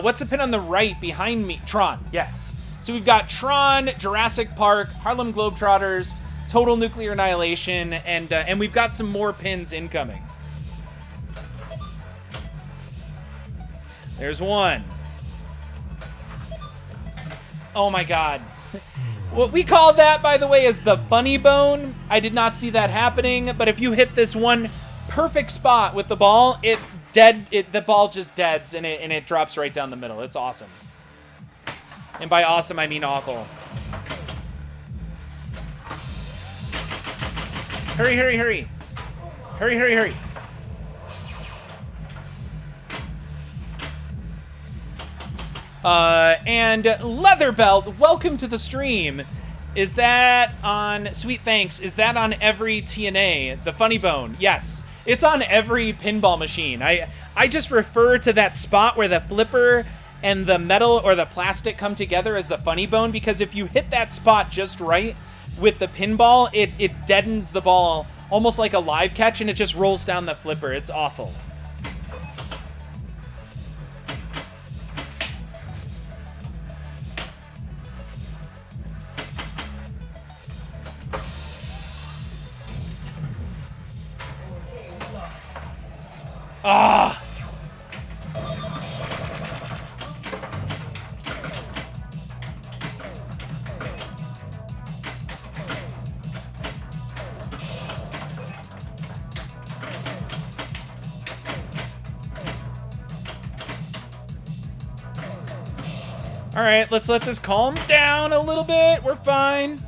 What's the pin on the right behind me? Tron, yes. So we've got Tron, Jurassic Park, Harlem Globetrotters, Total Nuclear Annihilation, and we've got some more pins incoming. There's one. Oh my god. What we call that, by the way, is the bunny bone. I did not see that happening, but if you hit this one perfect spot with the ball, the ball just deads and it drops right down the middle. It's awesome. And by awesome, I mean awful. Hurry, hurry, hurry. Hurry, hurry, hurry. And Leather Belt, welcome to the stream. Is that on, sweet thanks, is that on every TNA? The funny bone, yes. It's on every pinball machine. I just refer to that spot where the flipper and the metal or the plastic come together as the funny bone, because if you hit that spot just right with the pinball, it deadens the ball almost like a live catch, and it just rolls down the flipper. It's awful. Ah! All right, let's let this calm down a little bit. We're fine.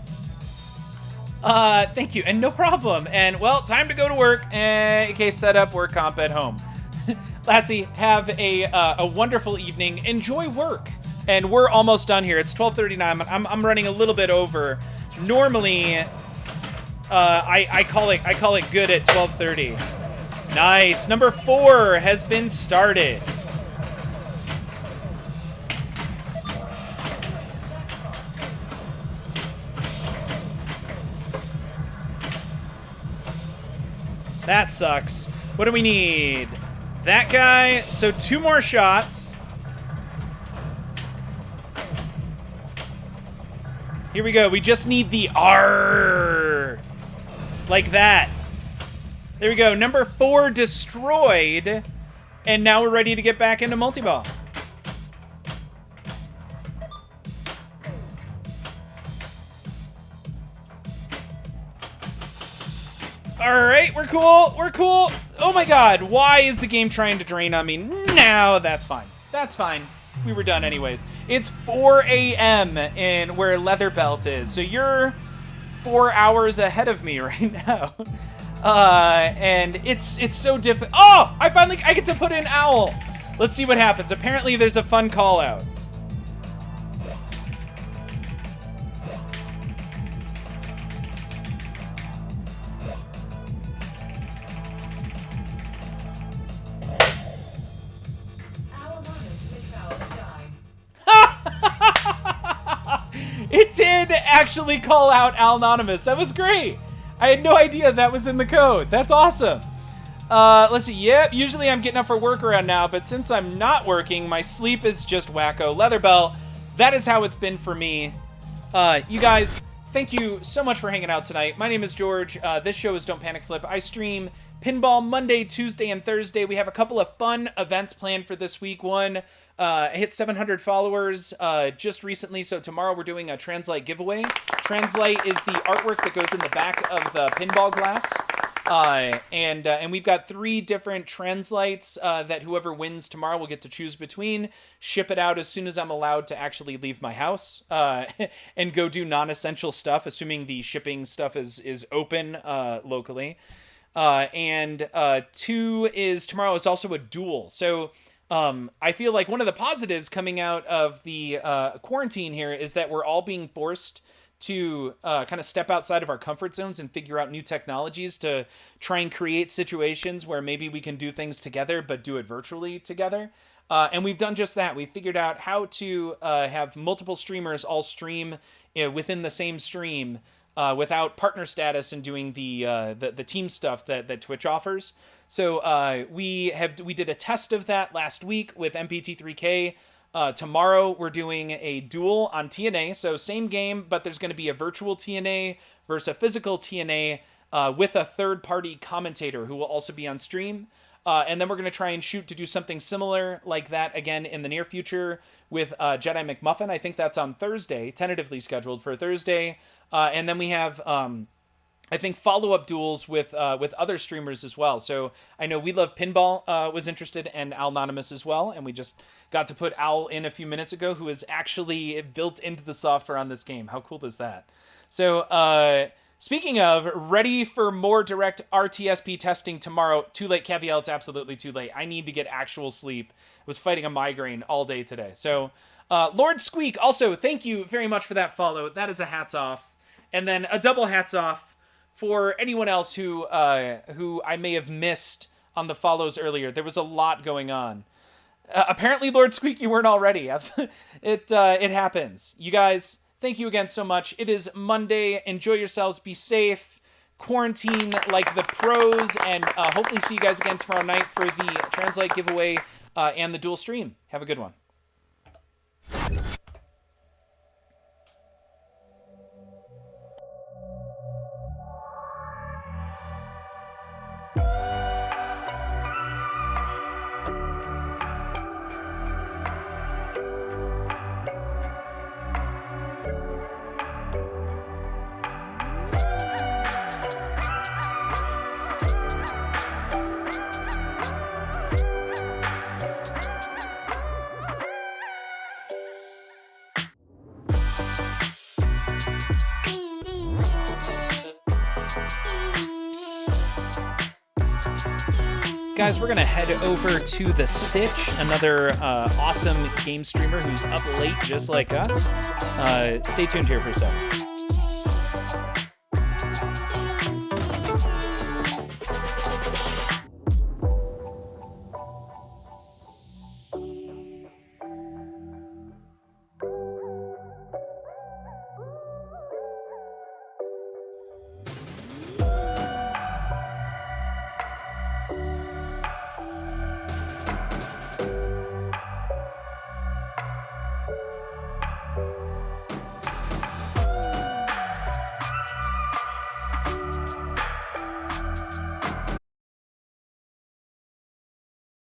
Thank you, and no problem. And, well, time to go to work. AK setup, work comp at home. Lassie, have a wonderful evening. Enjoy work. And we're almost done here. It's 12:39. I'm running a little bit over. Normally, I call it good at 12:30. Nice. Number 4 has been started. That sucks. What do we need? That guy. So 2 more shots. Here we go. We just need the R. Like that. There we go. Number 4 destroyed. And now we're ready to get back into multi-ball. Alright, we're cool. We're cool. Oh my god. Why is the game trying to drain on me? No, that's fine. That's fine. We were done anyways. It's 4 a.m. in where Leather Belt is. So you're 4 hours ahead of me right now. And it's so difficult. Oh, I get to put in Owl. Let's see what happens. Apparently there's a fun call out. It did actually call out Al Anonymous. That was great. I had no idea that was in the code. That's awesome. Let's see. Yep, usually I'm getting up for work around now, but since I'm not working, my sleep is just wacko. Leather Belt, that is how it's been for me. You guys, thank you so much for hanging out tonight. My name is George. This show is Don't Panic Flip. I stream Pinball Monday, Tuesday, and Thursday. We have a couple of fun events planned for this week. One, I hit 700 followers just recently, so tomorrow we're doing a Translite giveaway. Translite is the artwork that goes in the back of the pinball glass. And we've got 3 different Translites that whoever wins tomorrow will get to choose between. Ship it out as soon as I'm allowed to actually leave my house and go do non-essential stuff, assuming the shipping stuff is open locally. And 2 is tomorrow is also a duel. So I feel like one of the positives coming out of the quarantine here is that we're all being forced to kind of step outside of our comfort zones and figure out new technologies to try and create situations where maybe we can do things together, but do it virtually together. And we've done just that. We figured out how to have multiple streamers all stream within the same stream without partner status and doing the team stuff that Twitch offers. So we did a test of that last week with MPT3K. Tomorrow we're doing a duel on TNA, so same game, but there's going to be a virtual TNA versus a physical TNA with a third-party commentator who will also be on stream. And then we're going to try and shoot to do something similar like that again in the near future with Jedi McMuffin. I think that's on Thursday, tentatively scheduled for Thursday. And then we have I think follow-up duels with other streamers as well. So I know We Love Pinball was interested, and Al Anonymous as well, and we just got to put Owl in a few minutes ago, who is actually built into the software on this game. How cool is that? So speaking of, ready for more direct RTSP testing tomorrow. Too late, Caviel, it's absolutely too late. I need to get actual sleep. I was fighting a migraine all day today. So Lord Squeak, also, thank you very much for that follow. That is a hats off. And then a double hats off for anyone else who I may have missed on the follows earlier. There was a lot going on. Apparently, Lord Squeak, you weren't already. It happens. You guys, thank you again so much. It is Monday. Enjoy yourselves. Be safe. Quarantine like the pros. And hopefully see you guys again tomorrow night for the Translite giveaway and the dual stream. Have a good one. guys, we're going to head over to The Stitch, another awesome game streamer who's up late just like us. Stay tuned here for a second.